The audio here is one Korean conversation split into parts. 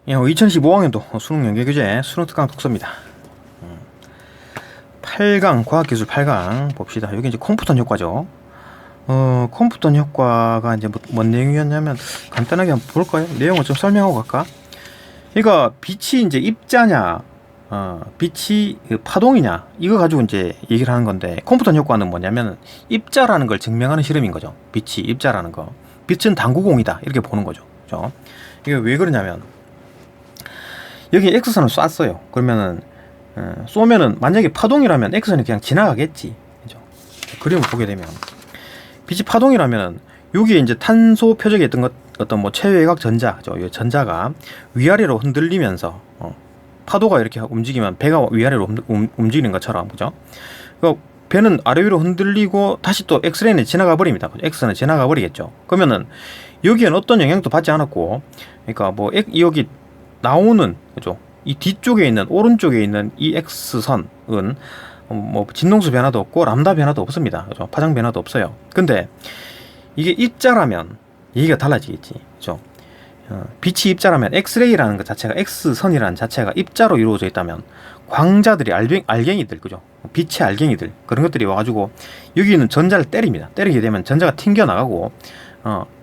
2015학년도 수능 연계교재 수능 특강 독서입니다. 8강 과학기술 8강 봅시다. 여기 이제 컴퓨턴 효과죠. 컴퓨턴 효과가 이제 뭔 내용이었냐면 간단하게 한번 볼까요? 내용을 좀 설명하고 갈까? 그러니까 빛이 이제 입자냐, 빛이 파동이냐 이거 가지고 이제 얘기를 하는 건데, 컴퓨턴 효과는 뭐냐면 입자라는 걸 증명하는 실험인 거죠. 빛이 입자라는 거. 빛은 당구공이다 이렇게 보는 거죠. 그죠? 이게 왜 그러냐면 여기 X선을 쐈어요. 그러면은 쏘면은 만약에 파동이라면 X선이 그냥 지나가겠지. 그죠? 그림을 보게 되면 빛이 파동이라면 여기에 이제 탄소 표적에 있던 것, 어떤 뭐 최외곽 전자, 이 전자가 위아래로 흔들리면서 파도가 이렇게 움직이면 배가 위아래로 움직이는 것처럼, 그죠? 그러니까 배는 아래 위로 흔들리고 다시 또 X레인에 지나가 버립니다. X선에 지나가 버리겠죠. 그러면은 여기에는 어떤 영향도 받지 않았고, 그러니까 뭐 여기 나오는, 그죠? 이 뒤쪽에 있는, 오른쪽에 있는 이 X선은 뭐 진동수 변화도 없고 람다 변화도 없습니다. 그죠? 파장 변화도 없어요. 근데 이게 입자라면 얘기가 달라지겠지. 그죠? 빛이 입자라면 엑스레이라는 것 자체가, X선이라는 자체가 입자로 이루어져 있다면 광자들이 알갱이들, 그죠? 빛의 알갱이들, 그런 것들이 와가지고 여기 있는 전자를 때립니다. 때리게 되면 전자가 튕겨나가고,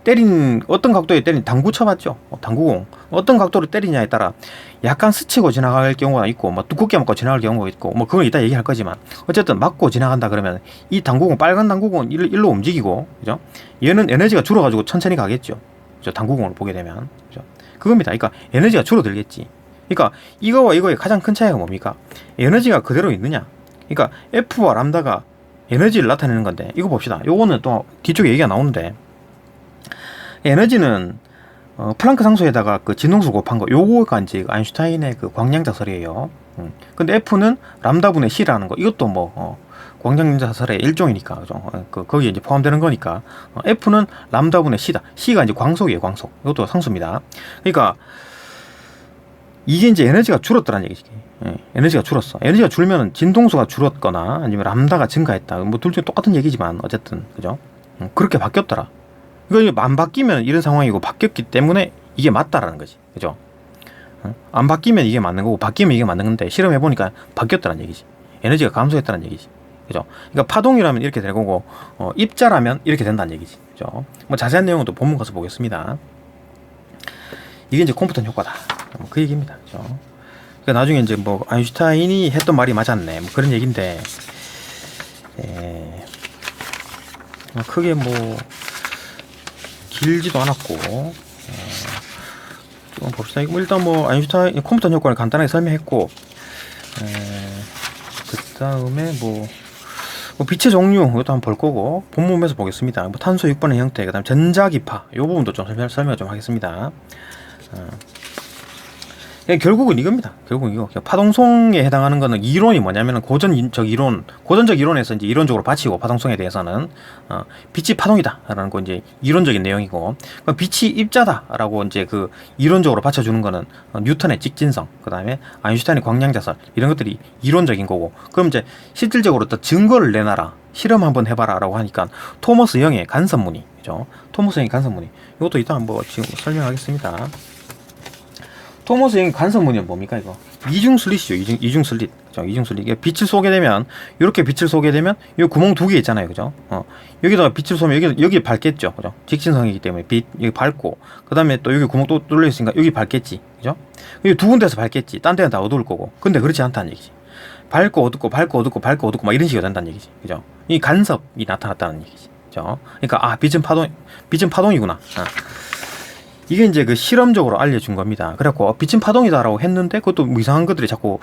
때린, 어떤 각도에 때린, 당구 쳐봤죠? 당구공. 어떤 각도로 때리냐에 따라 약간 스치고 지나갈 경우가 있고, 뭐 두껍게 맞고 지나갈 경우가 있고, 뭐 그건 이따 얘기할 거지만, 어쨌든 맞고 지나간다 그러면 이 당구공, 빨간 당구공은 일로 움직이고, 그죠? 얘는 에너지가 줄어가지고 천천히 가겠죠. 그죠? 당구공을 보게 되면. 그죠? 그겁니다. 그러니까 에너지가 줄어들겠지. 그러니까 이거와 이거의 가장 큰 차이가 뭡니까? 에너지가 그대로 있느냐? 그러니까 F와 람다가 에너지를 나타내는 건데, 이거 봅시다. 요거는 또 뒤쪽에 얘기가 나오는데, 에너지는 플랑크 상수에다가 그 진동수 곱한 거, 요거가 이제 아인슈타인의 그 광량자설이에요. 근데 F는 람다분의 C라는 거, 이것도 뭐 광량자설의 일종이니까, 그죠? 거기에 이제 포함되는 거니까, F는 람다분의 C다. C가 이제 광속이에요, 광속. 이것도 상수입니다. 그러니까 이게 이제 에너지가 줄었다는 얘기지. 에너지가 줄었어. 에너지가 줄면은 진동수가 줄었거나 아니면 람다가 증가했다. 뭐 둘 중에 똑같은 얘기지만 어쨌든, 그죠? 그렇게 바뀌었더라. 이거 안 바뀌면 이런 상황이고, 바뀌었기 때문에 이게 맞다라는 거지. 그죠? 안 바뀌면 이게 맞는 거고, 바뀌면 이게 맞는 건데, 실험해보니까 바뀌었다는 얘기지. 에너지가 감소했다는 얘기지. 그죠? 그러니까 파동이라면 이렇게 될 거고, 입자라면 이렇게 된다는 얘기지. 그죠? 뭐 자세한 내용은 또 본문 가서 보겠습니다. 이게 이제 컴퓨턴 효과다. 뭐 그 얘기입니다. 그죠? 그러니까 나중에 이제 뭐 아인슈타인이 했던 말이 맞았네. 뭐 그런 얘기인데, 크게 뭐 길지도 않았고, 좀 봅시다. 이거 일단 뭐 아인슈타인 컴퓨턴 효과를 간단하게 설명했고, 그 다음에 뭐 빛의 종류 이것도 한번 볼 거고, 본문에서 보겠습니다. 뭐 탄소 6번의 형태, 그 다음 전자기파 이 부분도 좀 설명 좀 하겠습니다. 결국은 이겁니다. 결국은 이거 파동송에 해당하는 거는, 이론이 뭐냐면은 고전적 이론에서 이제 이론적으로 바치고, 파동송에 대해서는 빛이 파동이다라는 거 이제 이론적인 내용이고, 빛이 입자다라고 이제 그 이론적으로 받쳐주는 거는 뉴턴의 직진성, 그 다음에 아인슈타인의 광량자설, 이런 것들이 이론적인 거고, 그럼 이제 실질적으로 또 증거를 내놔라, 실험 한번 해봐라라고 하니까 토머스 영의 간섭무늬, 그죠? 토머스 영의 간섭무늬, 이것도 이따 한번 지금 설명하겠습니다. 토머스 영 간섭무늬는 뭡니까? 이거 이중슬릿이죠. 이중슬릿. 그죠? 이중슬릿. 이게 빛을 쏘게 되면, 이렇게 빛을 쏘게 되면 이 구멍 두 개 있잖아요. 그죠? 여기다가 빛을 쏘면 여기 밝겠죠. 그죠? 직진성이기 때문에 빛 여기 밝고, 그 다음에 또 여기 구멍 또 뚫려 있으니까 여기 밝겠지. 그죠? 여기 두 군데서 밝겠지. 딴 데는 다 어두울 거고. 근데 그렇지 않다는 얘기지. 밝고 어둡고 밝고 어둡고 밝고 어둡고 막 이런 식으로 된다는 얘기지. 그죠? 이 간섭이 나타났다는 얘기지. 그죠? 그러니까 빛은 파동이구나. 이게 이제 그 실험적으로 알려준 겁니다. 그래갖고 빛은 파동이다라고 했는데, 그것도 뭐 이상한 것들이 자꾸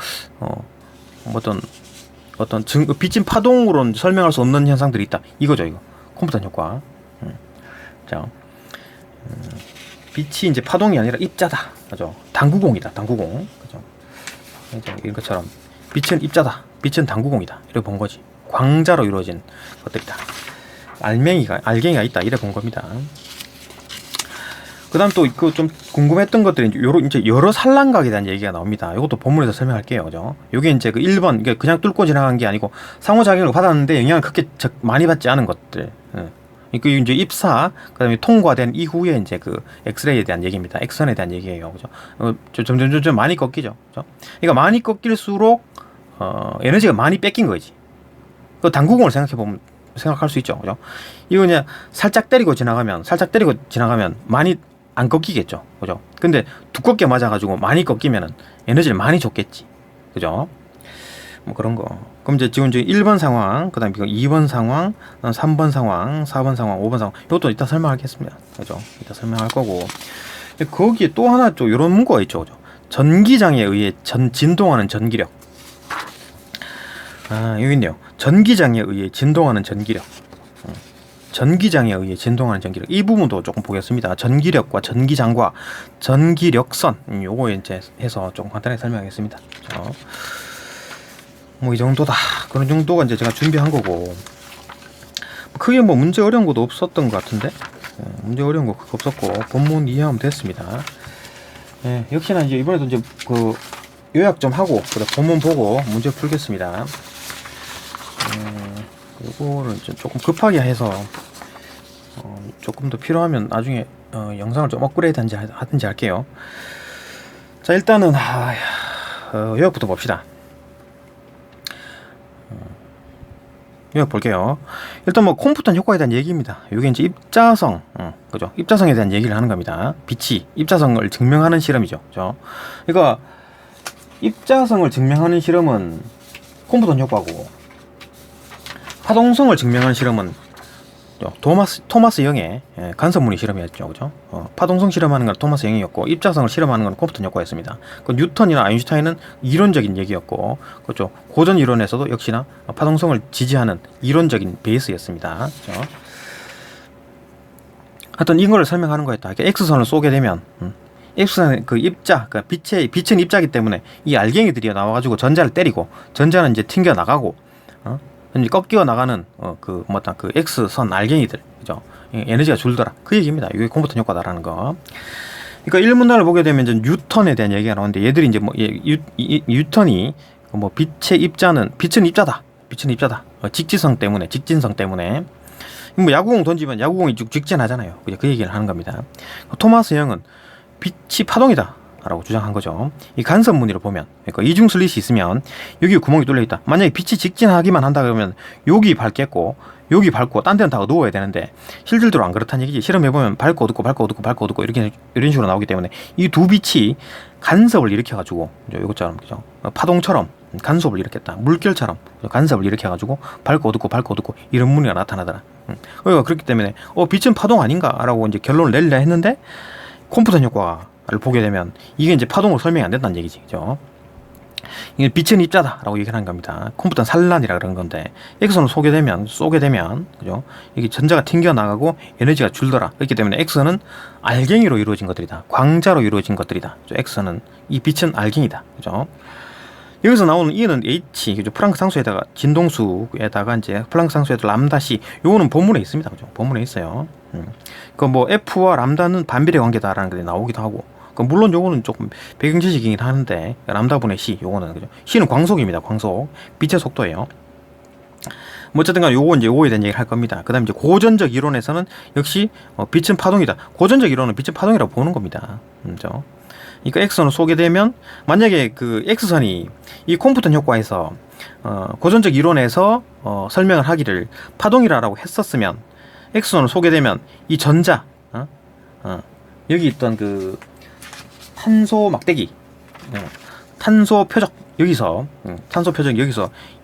빛은 파동으로는 설명할 수 없는 현상들이 있다. 이거죠, 이거 컴퓨턴 효과. 자, 빛이 이제 파동이 아니라 입자다. 그죠? 당구공이다, 당구공. 그죠? 이런 것처럼 빛은 입자다, 빛은 당구공이다. 이렇게 본 거지. 광자로 이루어진 것들이다. 알갱이가 있다. 이래 본 겁니다. 그 다음 또 그 좀 궁금했던 것들이 이제 여러 산란각에 대한 얘기가 나옵니다. 이것도 본문에서 설명할게요. 그죠? 요게 이제 그 1번, 그냥 뚫고 지나간 게 아니고 상호작용을 받았는데 영향을 그렇게 많이 받지 않은 것들. 그 이제 입사, 그다음에 통과된 이후에 이제 그 엑스레이에 대한 얘기입니다. 엑선에 대한 얘기예요, 그죠? 점점 많이 꺾이죠, 그죠? 그러니까 많이 꺾일수록 에너지가 많이 뺏긴 거지. 그 당구공을 생각할 수 있죠, 그죠? 이거 그냥 살짝 때리고 지나가면 많이 안 꺾이겠죠, 그죠? 근데 두껍게 맞아가지고 많이 꺾이면은 에너지를 많이 줬겠지, 그죠? 뭐 그런 거. 그럼 이제 지금 1번 상황, 그 다음에 2번 상황, 3번 상황, 4번 상황, 5번 상황. 이것도 이따 설명하겠습니다. 그죠? 이따 설명할 거고. 거기에 또 하나 좀 이런 문구가 있죠. 그죠? 전기장에 의해 진동하는 전기력. 아, 여기 있네요. 전기장에 의해 진동하는 전기력. 전기장에 의해 진동하는 전기력. 이 부분도 조금 보겠습니다. 전기력과 전기장과 전기력선. 요거 이제 해서 조금 간단하게 설명하겠습니다. 그죠? 뭐 이 정도다. 그런 정도가 이제 제가 준비한 거고. 크게 뭐 문제 어려운 것도 없었던 것 같은데. 문제 어려운 거 없었고 본문 이해하면 됐습니다. 예, 역시나 이제 이번에도 이제 그 요약 좀 하고 그다음 본문 보고 문제 풀겠습니다. 요거를 조금 급하게 해서 조금 더 필요하면 나중에 영상을 좀 업그레이드 하든지 할게요. 자, 일단은 요약부터 봅시다. 요약 볼게요. 일단 뭐 컴퓨터 효과에 대한 얘기입니다. 이게 이제 입자성, 그죠? 입자성에 대한 얘기를 하는 겁니다. 빛이 입자성을 증명하는 실험이죠, 그죠? 그러니까 입자성을 증명하는 실험은 컴퓨터 효과고, 파동성을 증명하는 실험은 토마스 영의 간섭무늬 실험이었죠, 그죠? 파동성 실험하는 건 토마스 영이었고, 입자성을 실험하는 건 컴퓨터 효과였습니다. 그 뉴턴이나 아인슈타인은 이론적인 얘기였고, 그렇죠? 고전 이론에서도 역시나 파동성을 지지하는 이론적인 베이스였습니다. 그죠? 하여튼 이거를 설명하는 거였다. 그러니까 X선을 쏘게 되면, X선의 그 입자, 그러니까 빛은 입자이기 때문에 이 알갱이들이 나와가지고 전자를 때리고, 전자는 이제 튕겨 나가고, 이제 꺾여 나가는 그 X선 알갱이들, 그죠? 에너지가 줄더라. 그 얘기입니다. 이게 컴퓨터 효과다라는 거. 그러니까 1문단을 보게 되면 이제 뉴턴에 대한 얘기가 나오는데, 얘들이 이제 뉴턴이 뭐 빛은 입자다. 빛은 입자다. 직진성 때문에. 뭐 야구공 던지면 야구공이 쭉 직진하잖아요. 그 얘기를 하는 겁니다. 토마스 영은 빛이 파동이다 라고 주장한 거죠. 이 간섭 무늬로 보면, 그러니까 이중 슬릿이 있으면 여기 구멍이 뚫려 있다. 만약에 빛이 직진하기만 한다 그러면 여기 밟겠고 여기 밟고 딴 데는 다 어두워야 되는데, 실질적으로 안 그렇다는 얘기지. 실험해 보면 밟고 어둡고 이런 식으로 나오기 때문에 이 두 빛이 간섭을 일으켜 가지고, 이것처럼, 그죠? 파동처럼 간섭을 일으켰다. 물결처럼 간섭을 일으켜 가지고 밟고 어둡고 이런 무늬가 나타나더라. 그러니까 그렇기 때문에 빛은 파동 아닌가라고 이제 결론을 내리려 했는데, 컴퓨터 효과를 보게 되면 이게 이제 파동으로 설명이 안 된다는 얘기지, 그죠? 이게 빛은 입자다라고 얘기를 하는 겁니다. 컴퓨터는 산란이라 그런 건데, X선을 쏘게 되면, 그죠? 이게 전자가 튕겨 나가고 에너지가 줄더라. 그렇기 때문에 X선은 알갱이로 이루어진 것들이다. 광자로 이루어진 것들이다. X선은 이 빛은 알갱이다, 그죠? 여기서 나오는 E는 H, 그죠? 플랑크 상수에다가 진동수에다가 이제 플랑크 상수에다가 람다 C, 요거는 본문에 있습니다, 그죠? 본문에 있어요. 그 뭐 F와 람다는 반비례 관계다라는 게 나오기도 하고, 물론 요거는 조금 배경 지식이긴 하는데, 람다분의 C, 요거는, 그죠? C는 광속입니다, 광속. 빛의 속도예요. 뭐 어쨌든 간 요거 이제 요거에 대한 얘기를 할 겁니다. 그 다음에 이제 고전적 이론에서는 역시 빛은 파동이다. 고전적 이론은 빛은 파동이라고 보는 겁니다. 그죠? 그러니까 X선을 쏘게 되면, 만약에 그 X선이 이 컴퓨터 효과에서 고전적 이론에서 설명을 하기를 파동이라고 했었으면, X선을 쏘게 되면 이 전자, 여기 있던 그 탄소 막대기, 탄소 표적 여기서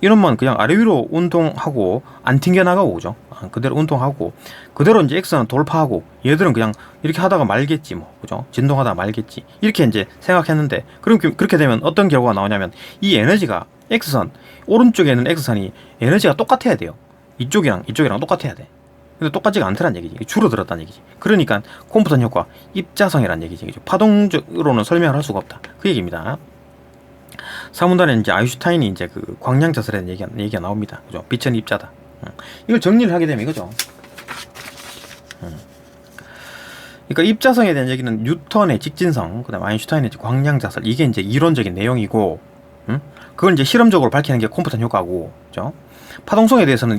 이놈만 그냥 아래 위로 운동하고 안 튕겨 나가고, 그죠? 그대로 운동하고 그대로 이제 X는 돌파하고, 얘들은 그냥 이렇게 하다가 말겠지, 뭐, 그죠? 진동하다가 말겠지, 이렇게 이제 생각했는데, 그럼 그렇게 되면 어떤 결과가 나오냐면, 이 에너지가 X선 오른쪽에 있는 X선이 에너지가 똑같아야 돼요. 이쪽이랑 똑같아야 돼. 근데 똑같지가 않더란 얘기지. 줄어들었다는 얘기지. 그러니까 컴퓨터 효과, 입자성이란 얘기지. 파동적으로는 설명을 할 수가 없다. 그 얘기입니다. 3문단에 이제 아인슈타인이 이제 그 광량 자설에 대한 얘기가 나옵니다. 그죠? 빛은 입자다. 이걸 정리를 하게 되면 이거죠. 그러니까 입자성에 대한 얘기는 뉴턴의 직진성, 그다음 아인슈타인의 광량 자설, 이게 이제 이론적인 내용이고, 그걸 이제 실험적으로 밝히는 게 컴퓨터 효과고, 그죠? 파동성에 대해서는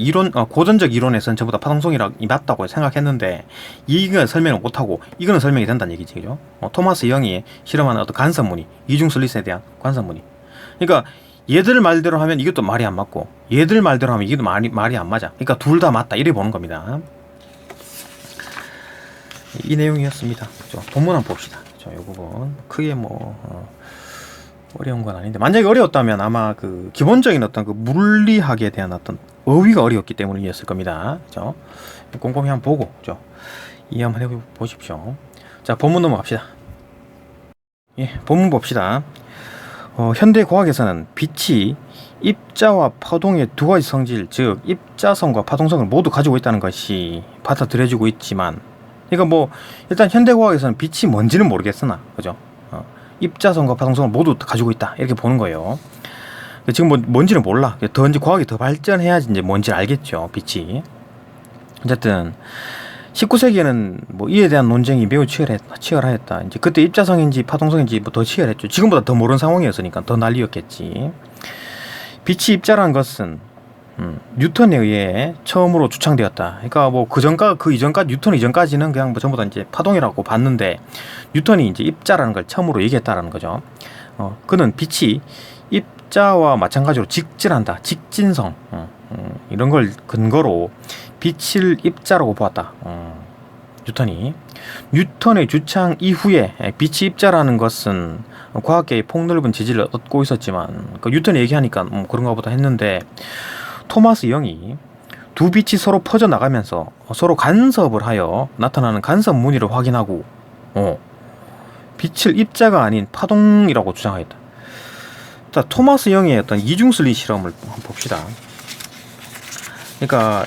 고전적 이론에서는 전부 다 파동성이라 맞다고 생각했는데 이건 설명을 못하고 이거는 설명이 된다는 얘기지, 그죠? 토마스 영이 실험한 어떤 간섭무늬, 이중 슬릿에 대한 관섭무늬. 그러니까 얘들 말대로 하면 이것도 말이 안 맞고 얘들 말대로 하면 이것도 말이 안 맞아. 그러니까 둘 다 맞다 이래 보는 겁니다. 이 내용이었습니다. 그죠? 본문 한번 봅시다. 이 부분 크게 어려운 건 아닌데, 만약에 어려웠다면 아마 그 기본적인 어떤 그 물리학에 대한 어떤 어휘가 어려웠기 때문이었을 겁니다. 그죠? 꼼꼼히 한번 보고, 그죠? 이해 한번 해보십시오. 자, 본문 넘어갑시다. 예, 본문 봅시다. 현대 과학에서는 빛이 입자와 파동의 두 가지 성질, 즉 입자성과 파동성을 모두 가지고 있다는 것이 받아들여지고 있지만, 그러니까 일단 현대 과학에서는 빛이 뭔지는 모르겠으나, 그죠? 입자성과 파동성을 모두 가지고 있다 이렇게 보는 거예요. 지금 뭔지는 몰라. 더 이제 과학이 더 발전해야지 이제 뭔지 알겠죠, 빛이. 어쨌든 19세기에는 이에 대한 논쟁이 매우 치열하였다. 이제 그때 입자성인지 파동성인지 더 치열했죠. 지금보다 더 모르는 상황이었으니까 더 난리였겠지. 빛이 입자라는 것은 뉴턴에 의해 처음으로 주창되었다. 그러니까 그 이전까지 뉴턴 이전까지는 그냥 전부 다 이제 파동이라고 봤는데 뉴턴이 이제 입자라는 걸 처음으로 얘기했다라는 거죠. 그는 빛이 입자와 마찬가지로 직진한다. 직진성. 이런 걸 근거로 빛을 입자라고 보았다. 뉴턴의 주창 이후에 빛이 입자라는 것은 과학계의 폭넓은 지지를 얻고 있었지만 뉴턴이 얘기하니까 그런가 보다 했는데, 토마스 영이 두 빛이 서로 퍼져나가면서 서로 간섭을 하여 나타나는 간섭 무늬를 확인하고 빛을 입자가 아닌 파동이라고 주장하였다. 자, 토마스 영의 어떤 이중 슬릿 실험을 한번 봅시다. 그러니까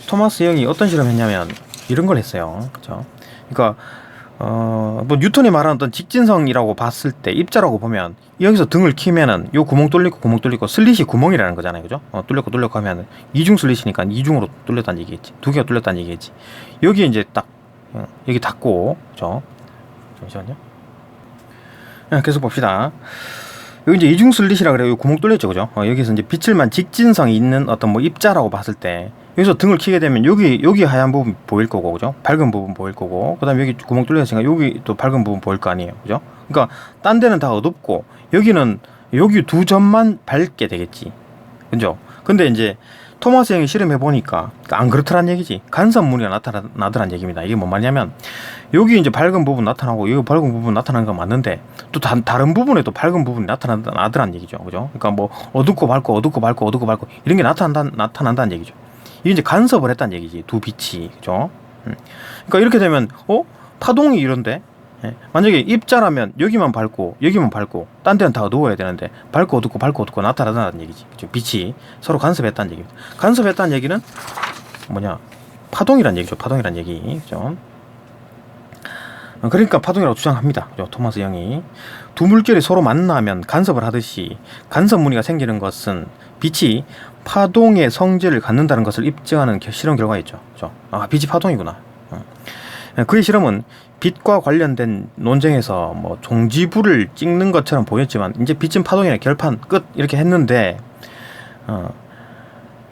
토마스 영이 어떤 실험을 했냐면 이런 걸 했어요. 그죠? 그러니까 뉴턴이 말하는 어떤 직진성이라고 봤을 때 입자라고 보면 여기서 등을 키면은 요 구멍 뚫리고 슬릿이 구멍이라는 거잖아요. 그죠? 뚫렸고 하면 이중 슬릿이니까 이중으로 뚫렸다는 얘기겠지. 두 개가 뚫렸다는 얘기겠지. 여기 이제 딱 여기 닫고, 그죠? 잠시만요. 계속 봅시다. 여기 이제 이중 슬릿이라 그래요. 구멍 뚫렸죠, 그죠? 여기서 이제 빛을만 직진성이 있는 어떤 입자라고 봤을 때 여기서 등을 키게 되면 여기 하얀 부분 보일 거고, 그죠? 밝은 부분 보일 거고, 그다음에 여기 구멍 뚫렸으니까 여기 또 밝은 부분 보일 거 아니에요, 그죠? 그러니까 딴 데는 다 어둡고 여기 두 점만 밝게 되겠지, 그죠? 근데 이제 토마스 형이 실험해 보니까 안 그렇더란 얘기지. 간섭 무늬가 나타나더란 얘기입니다. 이게 뭔 말이냐면 여기 이제 밝은 부분 나타나고 여기 밝은 부분 나타나는 건 맞는데 또 다른 부분에 또 밝은 부분이 나타나더란 얘기죠, 그죠? 그러니까 어둡고 밝고 이런 게 나타난다는 얘기죠. 이게 이제 간섭을 했다는 얘기지, 두 빛이, 그죠? 그러니까 이렇게 되면 파동이 이런데, 만약에 입자라면 여기만 밝고 딴 데는 다 어두워야 되는데 밝고 어둡고 나타나다는 얘기지, 그죠? 빛이 서로 간섭했다는 얘기입니다. 간섭했다는 얘기는 뭐냐? 파동이란 얘기죠. 파동이란 얘기, 그죠? 그러니까 파동이라고 주장합니다, 그죠? 토마스 영이 두 물결이 서로 만나면 간섭을 하듯이 간섭 무늬가 생기는 것은 빛이 파동의 성질을 갖는다는 것을 입증하는 실험 결과였죠. 그죠? 빛이 파동이구나. 그의 실험은 빛과 관련된 논쟁에서 종지부를 찍는 것처럼 보였지만 이제 빛은 파동이네, 결판 끝 이렇게 했는데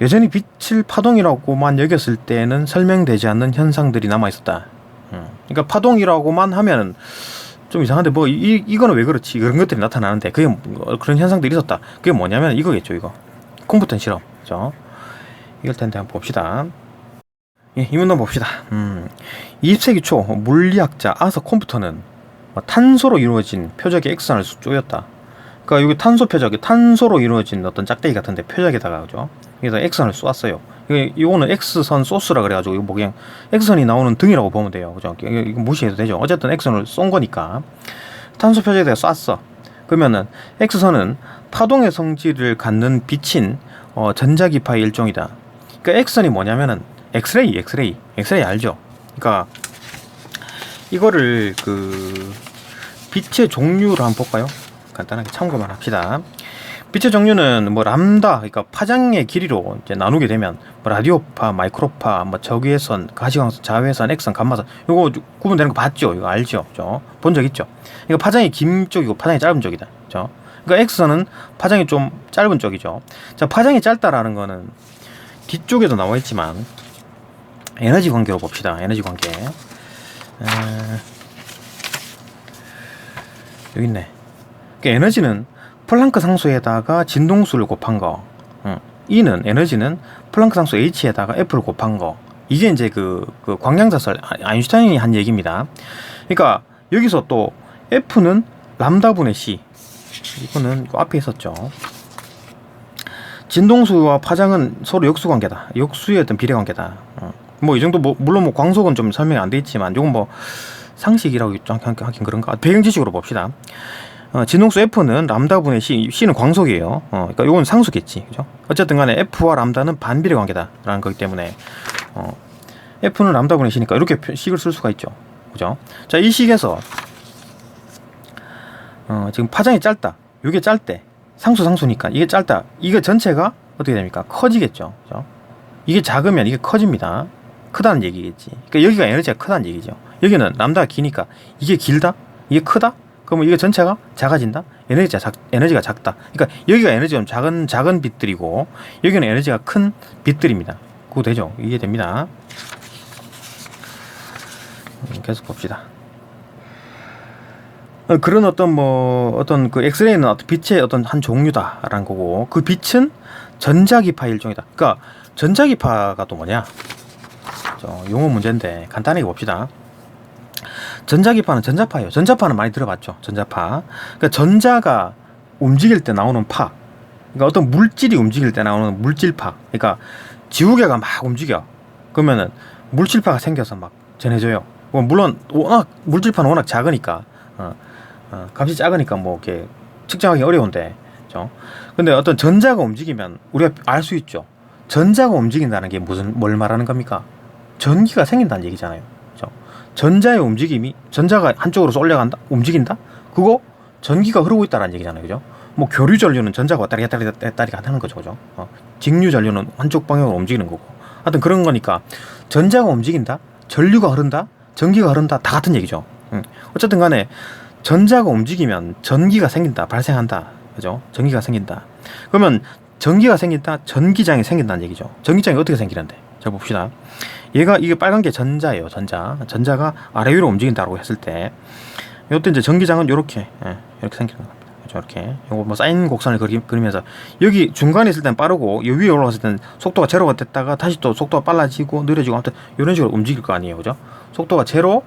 여전히 빛을 파동이라고만 여겼을 때는 설명되지 않는 현상들이 남아 있었다. 그러니까 파동이라고만 하면 좀 이상한데 이거는 왜 그렇지, 그런 것들이 나타나는데 그런 현상들이 있었다. 그게 뭐냐면 이거겠죠. 이거 컴퓨터 실험, 그죠? 이럴 텐데 한번 봅시다. 이 문단 봅시다. 20세기 초 물리학자 아서 콤프터는 탄소로 이루어진 표적의 X선을 쪼였다. 그러니까 여기 탄소 표적이 탄소로 이루어진 어떤 짝대기 같은데 표적에다가, 그죠? 그래서 X선을 쏘았어요. 이거는 X선 소스라 그래가지고 이거 그냥 X선이 나오는 등이라고 보면 돼요, 그죠? 이거 무시해도 되죠. 어쨌든 X선을 쏜 거니까 탄소 표적에다가 쐈어. 그러면은 X선은 파동의 성질을 갖는 빛인 전자기파의 일종이다. 그러니까 X선이 뭐냐면은 엑스레이 알죠? 그러니까 이거를 빛의 종류를 한번 볼까요? 간단하게 참고만 합시다. 빛의 종류는 람다, 그러니까 파장의 길이로 이제 나누게 되면 라디오파, 마이크로파, 적외선, 가시광선, 자외선, X선, 감마선, 이거 구분되는 거 봤죠? 이거 알죠? 그죠? 본 적 있죠? 이거 파장이 긴 쪽이고 파장이 짧은 쪽이다, 그죠? 그러니까 X선은 파장이 좀 짧은 쪽이죠. 자, 파장이 짧다라는 거는 뒤쪽에도 나와 있지만 에너지 관계로 봅시다. 에너지 관계. 여기 있네. 그러니까 에너지는 플랑크 상수에다가 진동수를 곱한 거. E는 에너지는 플랑크 상수 H에다가 F를 곱한 거. 이게 이제 그 광량자설 아인슈타인이 한 얘기입니다. 그러니까 여기서 또 F는 람다분의 C. 이거는 그 앞에 있었죠. 진동수와 파장은 서로 역수관계다. 역수의 어떤 비례관계다. 뭐 이 정도 물론 뭐 광속은 좀 설명이 안 돼 있지만 요건 뭐 상식이라고 하긴 그런가. 배경 지식으로 봅시다. 진동수 F는 람다분의 C, C는 광속이에요. 그러니까 요건 상수겠지, 그죠? 어쨌든 간에 F와 람다는 반비례 관계다라는 거기 때문에 F는 람다분의 C니까 이렇게 식을 쓸 수가 있죠, 그죠? 자, 이 식에서 지금 파장이 짧다. 요게 짧대. 상수니까 이게 짧다. 이게 전체가 어떻게 됩니까? 커지겠죠, 그죠? 이게 작으면 이게 커집니다. 크다는 얘기겠지. 그러니까 여기가 에너지가 크다는 얘기죠. 여기는 람다가 기니까 이게 길다? 이게 크다? 그러면 이게 전체가 작아진다? 에너지가 작다. 그러니까 여기가 에너지가 좀 작은 빛들이고 여기는 에너지가 큰 빛들입니다. 그거 되죠? 이해됩니다. 계속 봅시다. 그런 어떤 그 엑스레이는 어떤 빛의 어떤 한 종류다라는 거고, 그 빛은 전자기파 일종이다. 그러니까 전자기파가 또 뭐냐? 용어 문제인데 간단하게 봅시다. 전자기파는 전자파예요. 전자파는 많이 들어봤죠. 전자파. 그러니까 전자가 움직일 때 나오는 파. 그러니까 어떤 물질이 움직일 때 나오는 물질파. 그러니까 지우개가 막 움직여. 그러면은 물질파가 생겨서 막 전해져요. 물론 물질파는 워낙 작으니까 값이 작으니까 뭐 이렇게 측정하기 어려운데, 그렇죠? 근데 어떤 전자가 움직이면 우리가 알 수 있죠. 전자가 움직인다는 게 뭘 말하는 겁니까? 전기가 생긴다는 얘기잖아요. 그렇죠? 전자의 움직임이, 전자가 한쪽으로 쏠려간다, 움직인다. 그거 전기가 흐르고 있다는 얘기잖아요, 그죠? 뭐 교류 전류는 전자가 왔다리 갔다리 하는 거죠, 그죠? 직류 전류는 한쪽 방향으로 움직이는 거고. 하여튼 그런 거니까 전자가 움직인다, 전류가 흐른다, 전기가 흐른다, 다 같은 얘기죠. 어쨌든 간에 전자가 움직이면 전기가 생긴다, 발생한다, 그죠? 전기가 생긴다. 그러면 전기가 생긴다, 전기장이 생긴다는 얘기죠. 전기장이 어떻게 생기는데? 자, 봅시다. 이게 빨간 게 전자예요, 전자가 아래 위로 움직인다고 했을 때, 이때 이제 전기장은 이렇게 생기는 겁니다. 그죠? 이렇게. 요거 뭐 사인 곡선을 그리면서, 여기 중간에 있을 땐 빠르고, 요 위에 올라갔을 땐 속도가 제로가 됐다가 다시 또 속도가 빨라지고, 느려지고, 아무튼, 이런 식으로 움직일 거 아니에요, 그죠? 속도가 제로,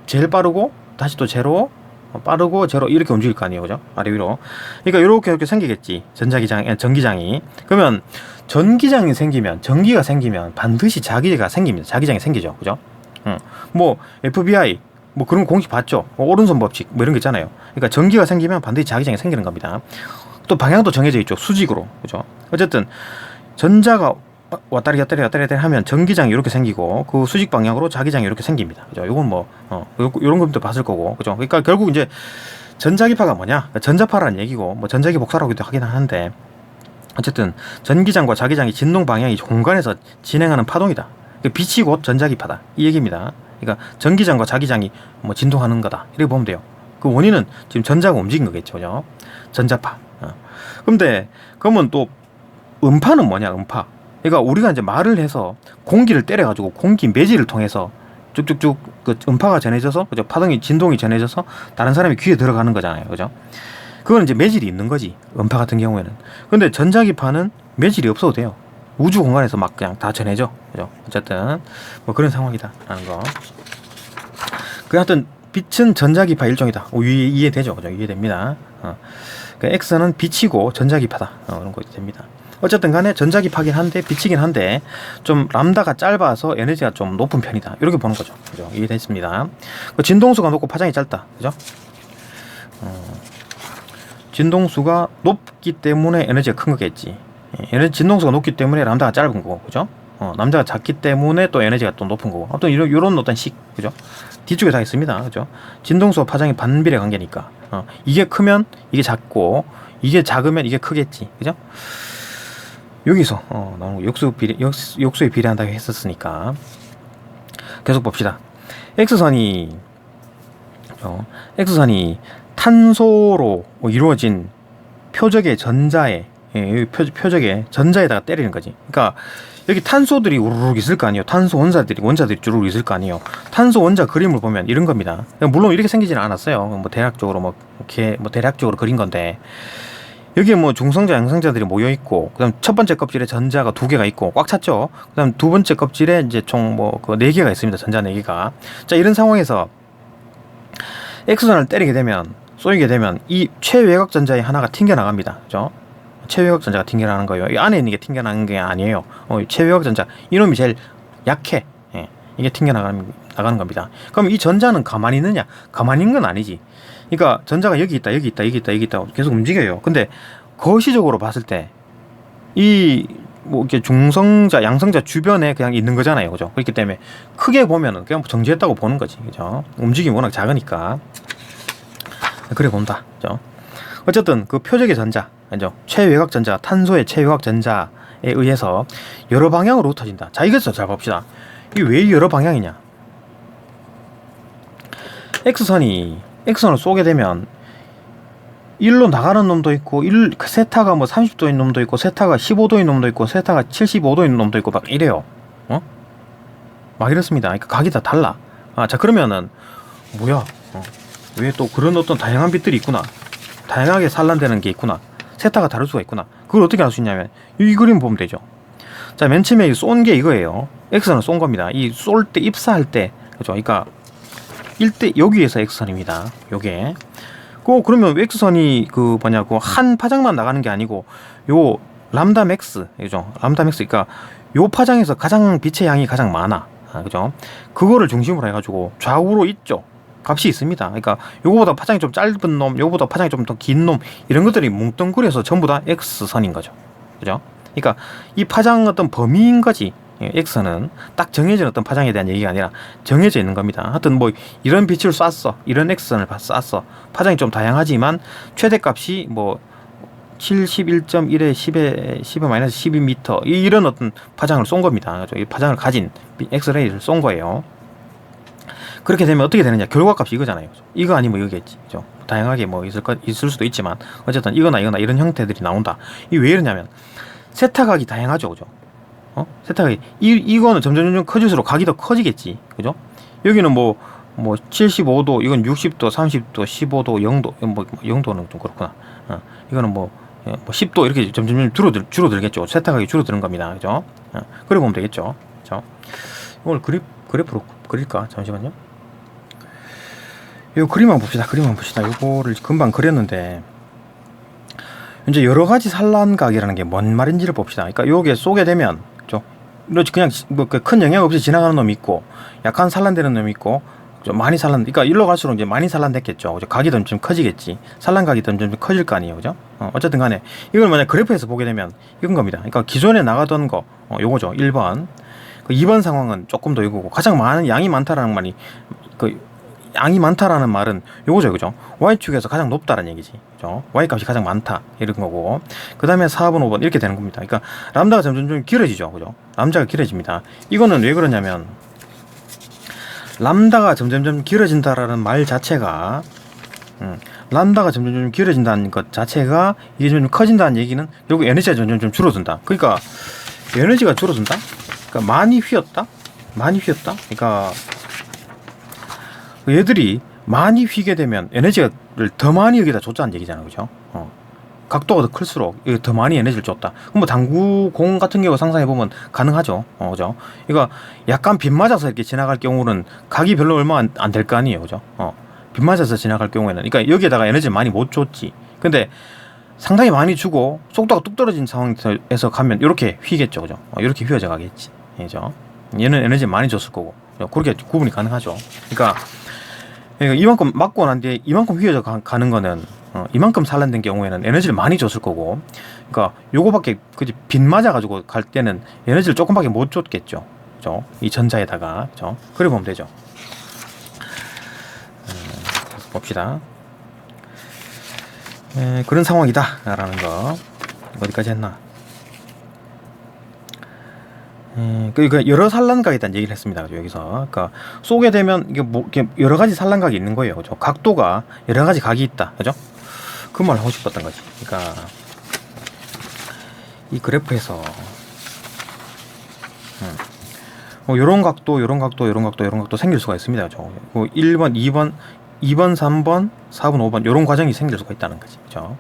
제일 빠르고, 다시 또 제로, 빠르고 제로, 이렇게 움직일 거 아니에요, 그죠? 아래 위로. 그러니까 이렇게 생기겠지, 전기장이. 그러면 전기장이 생기면, 전기가 생기면 반드시 자기가 생깁니다. 자기장이 생기죠, 그죠? 뭐 FBI 뭐 그런 공식 봤죠? 오른손 법칙 뭐 이런 거 있잖아요. 그러니까 전기가 생기면 반드시 자기장이 생기는 겁니다. 또 방향도 정해져 있죠, 수직으로, 그죠? 어쨌든 전자가 왔다리 갔다리 하면 전기장이 이렇게 생기고, 그 수직 방향으로 자기장이 이렇게 생깁니다. 그죠? 이건 뭐 이런 것도 봤을 거고, 그죠? 그러니까 결국 이제 전자기파가 뭐냐? 전자파라는 얘기고, 뭐 전자기 복사라고도 하긴 하는데, 어쨌든 전기장과 자기장이 진동 방향이 공간에서 진행하는 파동이다. 빛이 곧 전자기파다, 이 얘기입니다. 그러니까 전기장과 자기장이 뭐 진동하는 거다, 이렇게 보면 돼요. 그 원인은 지금 전자가 움직인 거겠죠, 그죠? 전자파. 그러면 또 음파는 뭐냐? 음파. 그러니까 우리가 이제 말을 해서 공기를 때려가지고 공기 매질을 통해서 쭉쭉쭉 그 음파가 전해져서, 그죠? 진동이 전해져서 다른 사람이 귀에 들어가는 거잖아요, 그죠? 그건 이제 매질이 있는 거지, 음파 같은 경우에는. 근데 전자기파는 매질이 없어도 돼요. 우주 공간에서 막 그냥 다 전해져, 그죠? 어쨌든 뭐 그런 상황이다라는 거. 하여튼 빛은 전자기파 일종이다. 이해되죠, 그죠? 이해됩니다. 그러니까 X는 빛이고 전자기파다, 그런 거 됩니다. 어쨌든 간에 전자기파긴 한데 빛이긴 한데 좀 람다가 짧아서 에너지가 좀 높은 편이다, 이렇게 보는 거죠, 그죠? 이해됐습니다. 진동수가 높고 파장이 짧다, 그죠? 진동수가 높기 때문에 에너지가 큰 거겠지. 진동수가 높기 때문에 람다가 짧은 거고, 그죠? 람다가 작기 때문에 또 에너지가 또 높은 거고. 아무튼 이런 어떤 식, 그죠? 뒤쪽에 다 있습니다, 그죠? 진동수와 파장이 반비례 관계니까 이게 크면 이게 작고, 이게 작으면 이게 크겠지, 그죠? 여기서 나오는 거 역수에 비례한다고 했었으니까 계속 봅시다. X선이 탄소로 이루어진 표적의 전자의 여기 표적에 전자에다가 때리는 거지. 그러니까 여기 탄소들이 우르르 있을 거 아니에요. 탄소 원자들이 쭈르르 있을 거 아니에요. 탄소 원자 그림을 보면 이런 겁니다. 물론 이렇게 생기지는 않았어요. 뭐 대략적으로 대략적으로 그린 건데, 여기에 뭐 중성자, 양성자들이 모여 있고, 그다음 첫 번째 껍질에 전자가 2개가 있고 꽉 찼죠. 그다음 두 번째 껍질에 이제 총 뭐 그 4개가 있습니다. 전자 4개가. 자, 이런 상황에서 X선을 때리게 되면, 쏘이게 되면 이 최외곽 전자의 하나가 튕겨 나갑니다. 그죠? 최외곽 전자가 튕겨나가는 거예요. 이 안에 있는 게 튕겨나가는 게 아니에요. 최외곽 전자, 이놈이 제일 약해. 예, 이게 튕겨나가는 겁니다. 그럼 이 전자는 가만히 있느냐? 가만히 있는 건 아니지. 그러니까 전자가 여기 있다, 여기 있다, 여기 있다, 여기 있다 계속 움직여요. 근데 거시적으로 봤을 때 이 뭐 이렇게 중성자, 양성자 주변에 그냥 있는 거잖아요. 그죠? 그렇기 때문에 크게 보면은 그냥 정지했다고 보는 거지. 그죠? 움직임이 워낙 작으니까. 그래 본다. 그죠? 어쨌든 그 표적의 전자, 그죠? 최외곽 전자, 탄소의 최외곽 전자에 의해서 여러 방향으로 흩어진다. 자, 이것을 잘 봅시다. 이게 왜 여러 방향이냐? X선을 쏘게 되면 1로 나가는 놈도 있고, 세타가 뭐 30도인 놈도 있고, 세타가 15도인 놈도 있고, 세타가 75도인 놈도 있고, 막 이래요. 막 이렇습니다. 그러니까 각이 다 달라. 자, 그러면은 뭐야? 왜 또 그런 어떤 다양한 빛들이 있구나. 다양하게 산란되는 게 있구나. 세타가 다를 수가 있구나. 그걸 어떻게 알 수 있냐면 이 그림 보면 되죠. 자, 맨 처음에 쏜 게 이거예요. X선을 쏜 겁니다. 이 쏠 때, 입사할 때, 그죠? 그러니까 여기에서 X선입니다. 요게. 그러면 X선이 한 파장만 나가는 게 아니고, 요 람다 맥스, 그죠? 람다 맥스, 그러니까 요 파장에서 가장 빛의 양이 가장 많아. 그죠? 그거를 중심으로 해가지고 좌우로 있죠. 값이 있습니다. 그러니까 요거보다 파장이 좀 짧은 놈, 요거보다 파장이 좀 더 긴 놈, 이런 것들이 뭉뚱그려서 전부 다 X선인 거죠. 그죠? 그러니까 이 파장 어떤 범위인 거지. X선은 딱 정해진 어떤 파장에 대한 얘기가 아니라 정해져 있는 겁니다. 하여튼 뭐 이런 빛을 쐈어, 이런 X선을 쐈어, 파장이 좀 다양하지만 최대값이 뭐 71.1에 10에 12m 이런 어떤 파장을 쏜 겁니다. 이 파장을 가진 엑스레이를 쏜 거예요. 그렇게 되면 어떻게 되느냐? 결과값이 이거잖아요. 이거 아니면 이거겠지. 그죠? 다양하게 뭐 있을 수도 있지만 어쨌든 이거나 이런 형태들이 나온다. 이게 왜 이러냐면 세타각이 다양하죠. 그죠? 세타각이 이거는 점점 커질수록 각이 더 커지겠지. 그죠? 여기는 뭐 75도, 이건 60도, 30도, 15도, 0도, 뭐 0도는 좀 그렇구나. 이거는 뭐 10도 이렇게 점점 줄어들겠죠. 세타각이 줄어드는 겁니다. 그죠? 그래 보면 되겠죠. 그죠? 이걸 그래프로 그릴까? 잠시만요. 이 그림만 봅시다. 이거를 금방 그렸는데, 이제 여러 가지 산란각이라는 게 뭔 말인지를 봅시다. 그러니까 요게 쏘게 되면, 그냥 뭐 큰 영향 없이 지나가는 놈이 있고, 약간 산란되는 놈이 있고, 좀 많이 그러니까 일로 갈수록 이제 많이 산란됐겠죠. 그죠? 각이 좀 커지겠지. 산란각이 좀 커질 거 아니에요. 그죠? 어쨌든 간에, 이걸 만약 그래프에서 보게 되면 이건 겁니다. 그러니까 기존에 나가던 거, 요거죠. 1번. 2번 상황은 조금 더 이거고, 가장 많은 양이 많다라는 말이, 양이 많다라는 말은 요거죠. 그죠? Y축에서 가장 높다라는 얘기지. 그죠? Y값이 가장 많다. 이런 거고. 그 다음에 4번, 5번 이렇게 되는 겁니다. 그러니까 람다가 점점 좀 길어지죠. 그죠? 람다가 길어집니다. 이거는 왜 그러냐면, 람다가 점점 길어진다라는 말 자체가, 람다가 점점 길어진다는 것 자체가 이게 좀 커진다는 얘기는 결국 에너지가 점점 줄어든다. 그러니까 에너지가 줄어든다? 그러니까 많이 휘었다? 그러니까 얘들이 많이 휘게 되면 에너지를 더 많이 여기다 줬다는 얘기잖아. 그죠? 각도가 더 클수록 더 많이 에너지를 줬다. 그럼 뭐 당구공 같은 경우 상상해보면 가능하죠. 그죠? 이거 약간 빗 맞아서 이렇게 지나갈 경우는 각이 별로 얼마 안 될 거 아니에요. 그죠? 빗 맞아서 지나갈 경우에는. 그러니까 여기에다가 에너지를 많이 못 줬지. 근데 상당히 많이 주고 속도가 뚝 떨어진 상황에서 가면 이렇게 휘겠죠. 그죠? 이렇게 휘어져 가겠지. 그죠? 얘는 에너지 많이 줬을 거고. 그렇게 구분이 가능하죠. 그러니까 이만큼 맞고 난 뒤에 이만큼 휘어져 가는 거는, 이만큼 산란된 경우에는 에너지를 많이 줬을 거고, 그러니까 요거밖에 빗 맞아가지고 갈 때는 에너지를 조금밖에 못 줬겠죠. 그죠? 이 전자에다가. 그죠? 그래 보면 되죠. 봅시다. 그런 상황이다 라는 거. 어디까지 했나? 그러니까 여러 산란각에 대한 얘기를 했습니다. 여기서. 그러니까 쏘게 되면 이게 뭐 이렇게 여러 가지 산란각이 있는 거예요. 그죠? 각도가 여러 가지 각이 있다. 그죠? 그 말 하고 싶었던 거지. 그러니까 이 그래프에서 요런 각도, 요런 각도, 요런 각도, 요런 각도 생길 수가 있습니다. 그죠? 1번, 2번, 2번, 3번, 4번, 5번 요런 과정이 생길 수가 있다는 거지. 그죠?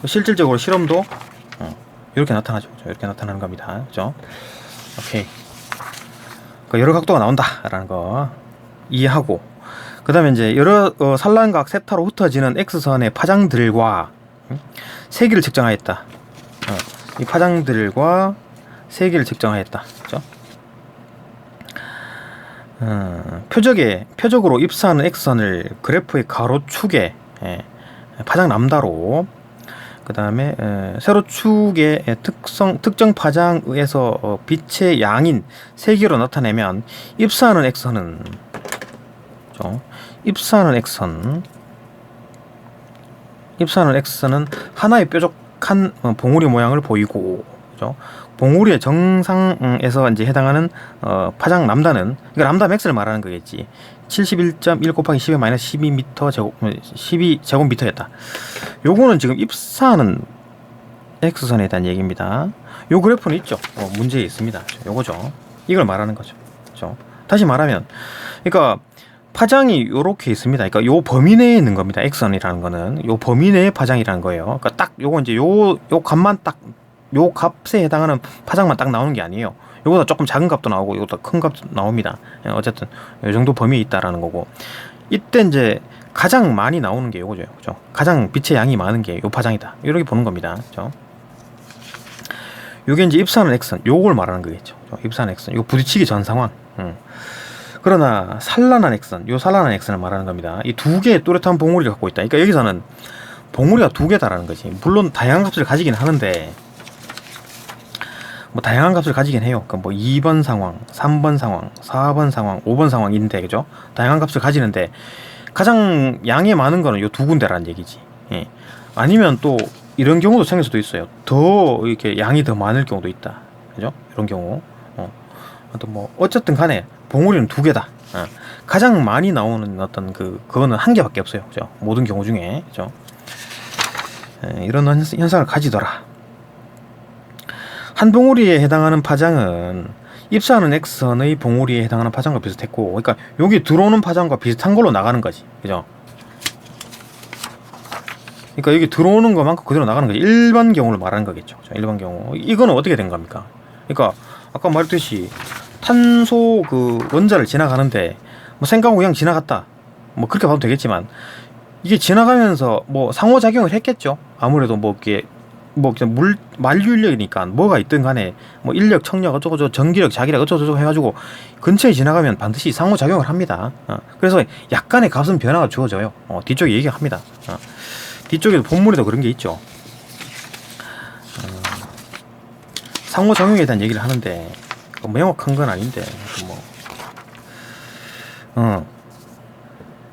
실질적으로 실험도 이렇게 나타나죠. 그죠? 이렇게 나타나는 겁니다. 그죠? 오케이. 여러 각도가 나온다라는 거 이해하고, 그 다음에 이제 여러 산란각 세타로 흩어지는 X선의 파장들과 세기를 측정하였다. 이 파장들과 세기를 측정하였다. 그죠? 표적으로 입사하는 X선을 그래프의 가로축에 파장 람다로, 그 다음에 세로축의 특정 파장에서 빛의 양인 세기로 나타내면 입사하는 X선은, 그렇죠? 입사하는 X선은 하나의 뾰족한 봉우리 모양을 보이고, 그렇죠? 봉우리의 정상에서 이제 해당하는 파장 람다는, 그러니까 람다 맥스를 말하는 거겠지. 71.1 곱하기 10의 마이너스 12제곱미터였다. 요거는 지금 입사하는 X선에 대한 얘기입니다. 요 그래프는 있죠. 문제에 있습니다. 요거죠. 이걸 말하는 거죠. 그렇죠? 다시 말하면, 그러니까 파장이 요렇게 있습니다. 그러니까 요 범위 내에 있는 겁니다. X선이라는 거는 요 범위 내의 파장이라는 거예요. 그러니까 딱 요거 이제 요 값만 딱, 요 값에 해당하는 파장만 딱 나오는 게 아니에요. 요거보다 조금 작은 값도 나오고 요거보다 큰 값도 나옵니다. 어쨌든 요 정도 범위에 있다라는 거고, 이때 이제 가장 많이 나오는 게 요거죠. 그죠? 가장 빛의 양이 많은 게 요 파장이다. 이렇게 보는 겁니다. 그죠? 요게 이제 입사하는 X선, 요걸 말하는 거겠죠. 입사하는 X선, 요 부딪히기 전 상황. 그러나 산란한 X선, 요 산란한 X선을 말하는 겁니다. 이 두 개의 또렷한 봉우리를 갖고 있다. 그러니까 여기서는 봉우리가 두 개다라는 거지. 물론 다양한 값을 가지긴 하는데, 뭐 다양한 값을 가지긴 해요. 그러니까 뭐 2번 상황, 3번 상황, 4번 상황, 5번 상황인데, 그죠? 다양한 값을 가지는데 가장 양이 많은 거는 요 두 군데라는 얘기지. 예. 아니면 또 이런 경우도 생길 수도 있어요. 더 이렇게 양이 더 많을 경우도 있다. 그죠? 이런 경우. 또 뭐 어쨌든 간에 봉우리는 두 개다. 가장 많이 나오는 어떤 그거는 한 개밖에 없어요. 그죠? 모든 경우 중에. 그죠? 이런 현상을 가지더라. 한 봉우리에 해당하는 파장은 입사하는 X선의 봉우리에 해당하는 파장과 비슷했고, 그러니까 여기 들어오는 파장과 비슷한 걸로 나가는 거지. 그죠? 그러니까 여기 들어오는 것만큼 그대로 나가는 거지. 일반 경우를 말하는 거겠죠. 일반 경우. 이거는 어떻게 된 겁니까? 그러니까 아까 말했듯이 탄소 원자를 지나가는데 뭐 생각하고 그냥 지나갔다. 뭐 그렇게 봐도 되겠지만, 이게 지나가면서 뭐 상호작용을 했겠죠. 아무래도 뭐 이게 뭐 그냥 만류인력이니까 뭐가 있든 간에 뭐 인력, 청력 어쩌고저쩌고, 전기력, 자기력 어쩌고저쩌고 해가지고 근처에 지나가면 반드시 상호작용을 합니다. 그래서 약간의 값은 변화가 주어져요. 뒤쪽에 얘기합니다. 뒤쪽에도 본문에도 그런 게 있죠. 상호작용에 대한 얘기를 하는데 명확한 건 아닌데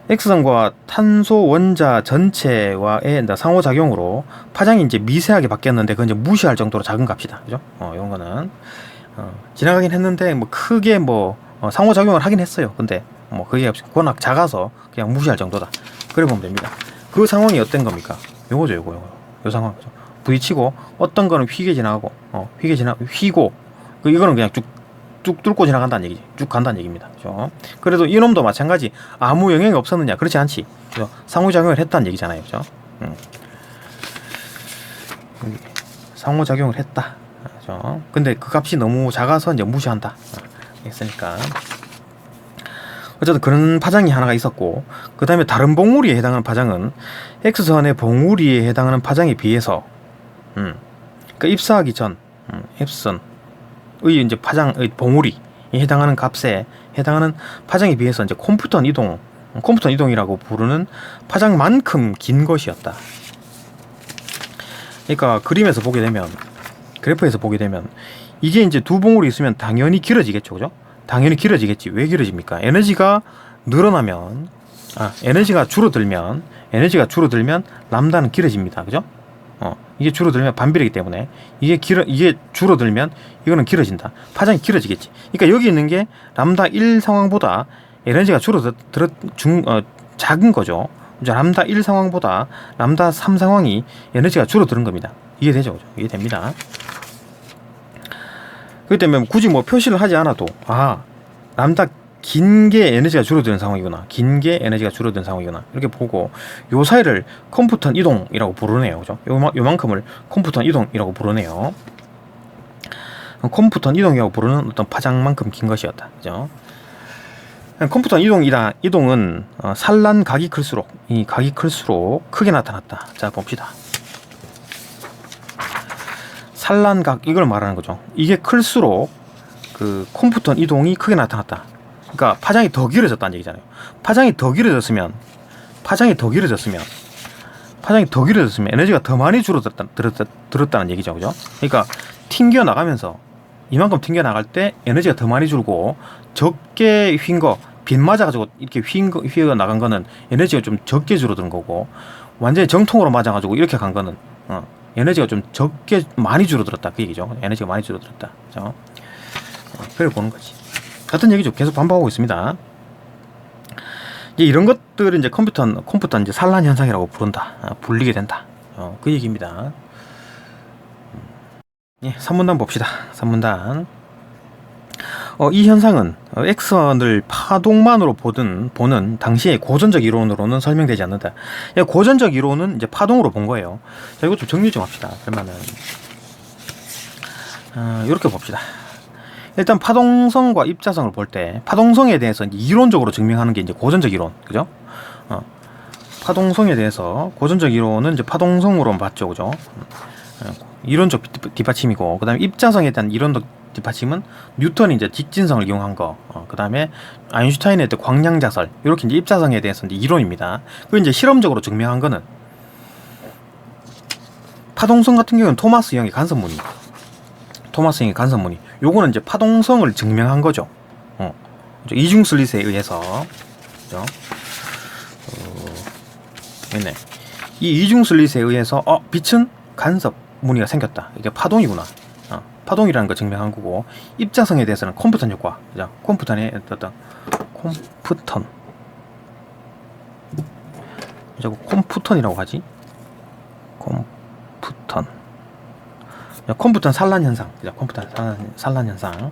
X선과 탄소 원자 전체와의 상호작용으로 파장이 이제 미세하게 바뀌었는데, 그건 이제 무시할 정도로 작은 값이다. 그죠? 이런 거는 지나가긴 했는데 뭐 크게 뭐 상호작용을 하긴 했어요. 근데 뭐 그게 워낙 작아서 그냥 무시할 정도다. 그래 보면 됩니다. 그 상황이 어떤 겁니까? 요거죠, 요거. 요 상황. 부딪히고 어떤 거는 휘게 지나가고, 휘고, 이거는 그냥 쭉 뚫고 지나간다는 얘기지. 쭉 간다는 얘기입니다. 그죠? 그래도 이놈도 마찬가지. 아무 영향이 없었느냐? 그렇지 않지. 그죠? 상호작용을 했다는 얘기잖아요. 그죠? 상호작용을 했다. 그죠? 근데 그 값이 너무 작아서 이제 무시한다. 했으니까. 어쨌든 그런 파장이 하나가 있었고, 그 다음에 다른 봉우리에 해당하는 파장은 X선의 봉우리에 해당하는 파장에 비해서, 그러니까 입사하기 전, F선의 이제 파장의 봉우리에 해당하는 값에 해당하는 파장에 비해서 이제 콤프턴 이동이라고 부르는 파장만큼 긴 것이었다. 그러니까 그림에서 보게 되면, 그래프에서 보게 되면, 이게 이제 두 봉우리 있으면 당연히 길어지겠죠. 그죠? 당연히 길어지겠지. 왜 길어집니까? 에너지가 늘어나면, 에너지가 줄어들면 람다는 길어집니다. 그죠? 이게 줄어들면 반비례이기 때문에 이게 줄어들면 이거는 길어진다. 파장이 길어지겠지. 그러니까 여기 있는 게 람다 1 상황보다 에너지가 작은 거죠. 람다 1 상황보다 람다 3 상황이 에너지가 줄어드는 겁니다. 이해되죠? 이해됩니다. 그렇기 때문에 굳이 뭐 표시를 하지 않아도 람다 긴 게 에너지가 줄어드는 상황이구나, 긴 게 에너지가 줄어드는 상황이구나, 이렇게 보고 요 사이를 컴퓨턴 이동이라고 부르네요. 그죠? 요만큼을 컴퓨턴 이동이라고 부르네요. 컴퓨턴 이동이라고 부르는 어떤 파장만큼 긴 것이었다. 그죠? 컴퓨턴 이동은 산란 각이 클수록, 이 각이 클수록 크게 나타났다. 자, 봅시다. 산란각, 이걸 말하는 거죠. 이게 클수록 그 컴퓨턴 이동이 크게 나타났다. 그러니까 파장이 더 길어졌다는 얘기잖아요. 파장이 더 길어졌으면 에너지가 더 많이 들었다는 얘기죠. 그죠? 그러니까 튕겨 나가면서 이만큼 튕겨 나갈 때 에너지가 더 많이 줄고, 적게 휜 거, 빗 맞아가지고 이렇게 휘어 나간 거는 에너지가 좀 적게 줄어든 거고, 완전히 정통으로 맞아가지고 이렇게 간 거는 에너지가 좀 적게 많이 줄어들었다, 그 얘기죠. 에너지가 많이 줄어들었다. 그죠? 그걸 보는 거지. 같은 얘기죠. 계속 반복하고 있습니다. 이제 이런 것들을 이제 컴퓨터 이제 산란 현상이라고 불리게 된다. 그 얘기입니다. 예, 3문단 봅시다. 3문단. 이 현상은 X선을 파동만으로 보는 당시의 고전적 이론으로는 설명되지 않는다. 고전적 이론은 이제 파동으로 본 거예요. 자, 이것 좀 정리 좀 합시다. 그러면은 이렇게 봅시다. 일단 파동성과 입자성을 볼 때, 파동성에 대해서 이제 이론적으로 증명하는 게 이제 고전적 이론, 그죠? 파동성에 대해서 고전적 이론은 이제 파동성으로 봤죠, 그죠? 이론적 뒷받침이고, 그 다음에 입자성에 대한 이론적 뒷받침은 뉴턴이 이제 직진성을 이용한 거, 그 다음에 아인슈타인의 광량자설, 이렇게 이제 입자성에 대해서 이제 이론입니다. 그 이제 실험적으로 증명한 거는, 파동성 같은 경우는 토마스 형의 간섭무늬, 요거는 이제 파동성을 증명한 거죠. 이중 슬릿에 의해서, 그죠? 있네. 이 이중 슬릿에 의해서 빛은 간섭 무늬가 생겼다. 이게 파동이구나. 파동이라는 걸 증명한 거고, 입자성에 대해서는 콤프턴 효과, 그죠? 콤프턴의 어떤 콤프턴이라고 하지? 컴퓨터 산란 현상, 그죠? 컴퓨터 산란 현상.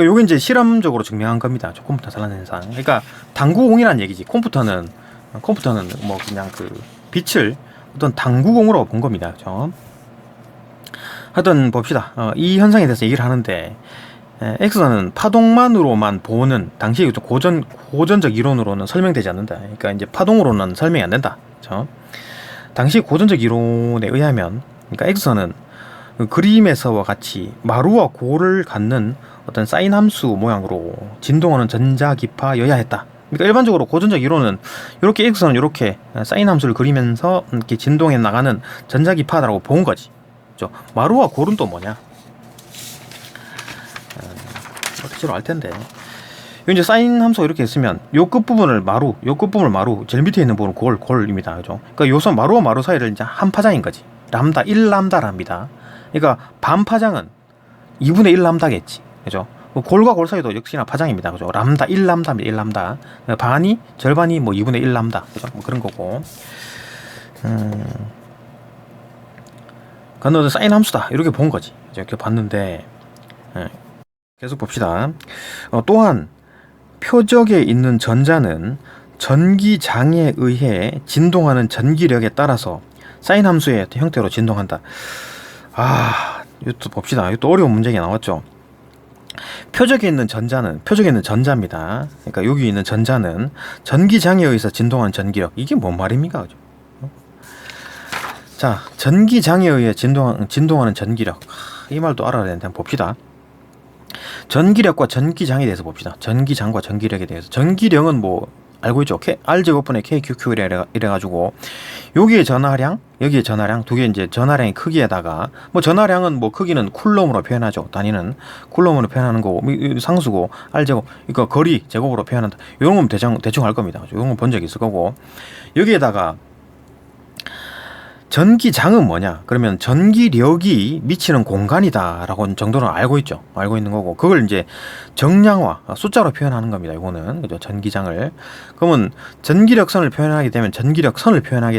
요게 이제 실험적으로 증명한 겁니다. 컴퓨터 산란 현상. 그러니까 당구공이라는 얘기지. 컴퓨터는 뭐 그냥 그 빛을 어떤 당구공으로 본 겁니다. 그죠? 하여튼 봅시다. 이 현상에 대해서 얘기를 하는데, X선은 파동만으로만 보는 당시의 고전적 이론으로는 설명되지 않는다. 그러니까 이제 파동으로는 설명이 안 된다. 그죠? 당시 고전적 이론에 의하면, 그러니까 X선은 그 그림에서와 같이 마루와 고를 갖는 어떤 사인 함수 모양으로 진동하는 전자기파여야 했다. 그러니까 일반적으로 고전적 이론은 이렇게 X선은 이렇게 사인 함수를 그리면서 이렇게 진동해 나가는 전자기파라고 본 거지. 그죠? 마루와 골은 또 뭐냐? 실제로 알 텐데. 이제 사인 함수가 이렇게 있으면 요 끝부분을 마루, 제일 밑에 있는 부분은 골입니다. 그죠? 그러니까 요선 마루와 마루 사이를 이제 한 파장인 거지. 람다 1람다랍니다. 그러니까 반 파장은 2분의 1람다겠지. 그죠? 골과 골 사이도 역시나 파장입니다. 그죠? 람다 1람다입니다. 1람다. 반이 절반이 뭐 2분의 1람다. 그죠? 뭐 그런 거고. 그건 사인 함수다. 이렇게 본 거지. 이렇게 봤는데, 계속 봅시다. 또한 표적에 있는 전자는 전기장에 의해 진동하는 전기력에 따라서 사인 함수의 형태로 진동한다. 이것도 봅시다. 이것도 어려운 문제가 나왔죠. 표적에 있는 전자입니다. 그러니까 여기 있는 전자는 전기장에 의해서 진동하는 전기력. 이게 뭔 말입니까? 그죠? 자, 전기장에 의해 진동하는 전기력. 이 말도 알아야 되는데 한번 봅시다. 전기력과 전기장에 대해서 봅시다. 전기장과 전기력에 대해서. 전기력은 뭐 알고 있죠? R제곱분의 KQQ 이래가지고 여기에 전하량, 여기에 전하량, 두 개 이제 전하량의 크기에다가 뭐 전하량은 뭐 크기는 쿨럼으로 표현하죠. 단위는 쿨럼으로 표현하는 거고 상수고 R제곱, 그러니까 거리 제곱으로 표현한다. 이런 건 대충 알 겁니다. 이런 건 본 적이 있을 거고, 여기에다가 전기장은 뭐냐? 그러면 전기력이 미치는 공간이다라고 정도는 알고 있죠. 알고 있는 거고, 그걸 이제 정량화, 숫자로 표현하는 겁니다. 이거는, 그죠? 전기장을. 그러면 전기력선을 표현하게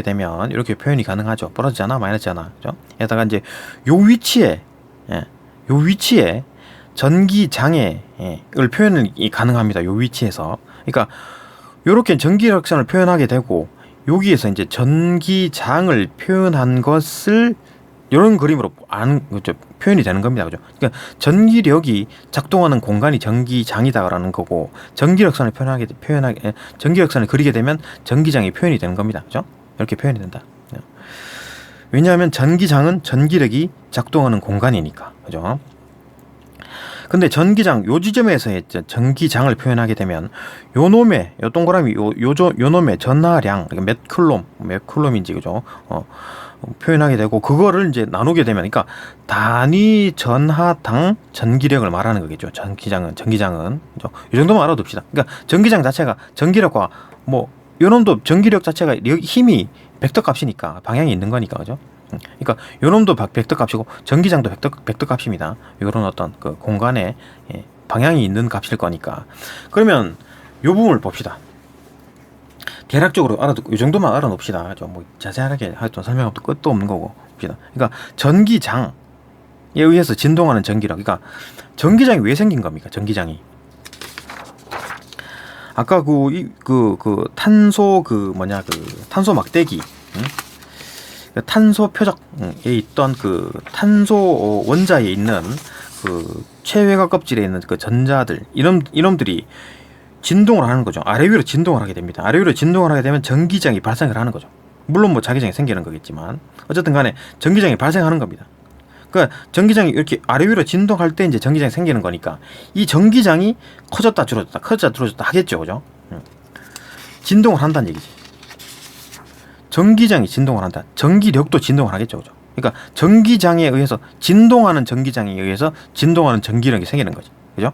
되면 이렇게 표현이 가능하죠. 플러스잖아, 마이너스잖아, 그죠? 에다가 이제 요 요 위치에 전기 장애를 표현을 가능합니다. 요 위치에서. 그러니까 요렇게 전기력선을 표현하게 되고 여기에서 이제 전기장을 표현한 것을 이런 그림으로 표현이 되는 겁니다. 그죠? 그러니까 전기력이 작동하는 공간이 전기장이다라는 거고, 전기력선을 전기력선을 그리게 되면 전기장이 표현이 되는 겁니다. 그죠? 이렇게 표현이 된다. 왜냐하면 전기장은 전기력이 작동하는 공간이니까. 그죠? 근데 전기장 요 지점에서 전기장을 표현하게 되면 요 동그라미 요 놈의 전하량, 그러니까 몇 쿨롬인지, 그죠? 표현하게 되고, 그거를 이제 나누게 되면, 그러니까 단위 전하당 전기력을 말하는 거겠죠. 전기장은 그죠? 이 정도만 알아둡시다. 그러니까 전기장 자체가 전기력과 요 놈도 전기력 자체가 힘이 벡터 값이니까 방향이 있는 거니까, 그죠? 그러니까 요 놈도 벡터 값이고 전기장도 벡터 값입니다. 이런 어떤 그 공간에 방향이 있는 값일 거니까. 그러면 요 부분을 봅시다. 대략적으로 이 정도만 알아놓읍시다. 뭐 자세하게 하여튼 설명하면 끝도 없는 거고 봅시다. 그러니까 전기장에 의해서 진동하는 전기력. 그러니까 전기장이 왜 생긴 겁니까? 전기장이. 아까 탄소 탄소 막대기, 탄소 표적에 있던 그 탄소 원자에 있는 그 최외곽 껍질에 있는 그 전자들, 이놈들이 진동을 하는 거죠. 아래 위로 진동을 하게 됩니다. 아래 위로 진동을 하게 되면 전기장이 발생을 하는 거죠. 물론 뭐 자기장이 생기는 거겠지만 어쨌든 간에 전기장이 발생하는 겁니다. 그러니까 전기장이 이렇게 아래 위로 진동할 때 이제 전기장이 생기는 거니까 이 전기장이 커졌다 줄어졌다 하겠죠. 그죠? 진동을 한다는 얘기지. 전기장이 진동을 한다. 전기력도 진동을 하겠죠. 그죠? 그러니까 전기장에 의해서 진동하는 전기장에 의해서 진동하는 전기력이 생기는 거지. 그죠?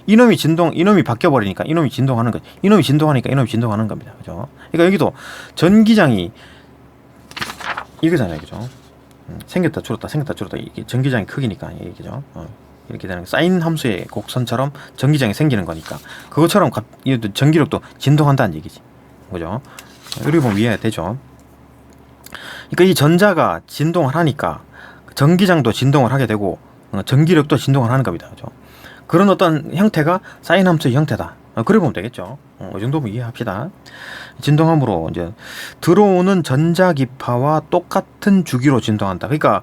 이놈이 바뀌어버리니까 이놈이 진동하는 거지. 이놈이 진동하니까 이놈이 진동하는 겁니다. 그죠? 그러니까 여기도 전기장이 이거잖아요. 그죠? 생겼다 줄었다 이게 전기장의 크기니까 얘기죠. 이렇게 되는 사인 함수의 곡선처럼 전기장이 생기는 거니까 그것처럼 전기력도 진동한다는 얘기지. 그죠? 이렇게 보면 이해가 되죠. 그러니까 이 전자가 진동을 하니까 전기장도 진동을 하게 되고 전기력도 진동을 하는 겁니다. 그죠? 그런 어떤 형태가 사인 함수의 형태다. 그래 보면 되겠죠. 이 정도면 이해합시다. 진동함으로 이제 들어오는 전자기파와 똑같은 주기로 진동한다. 그러니까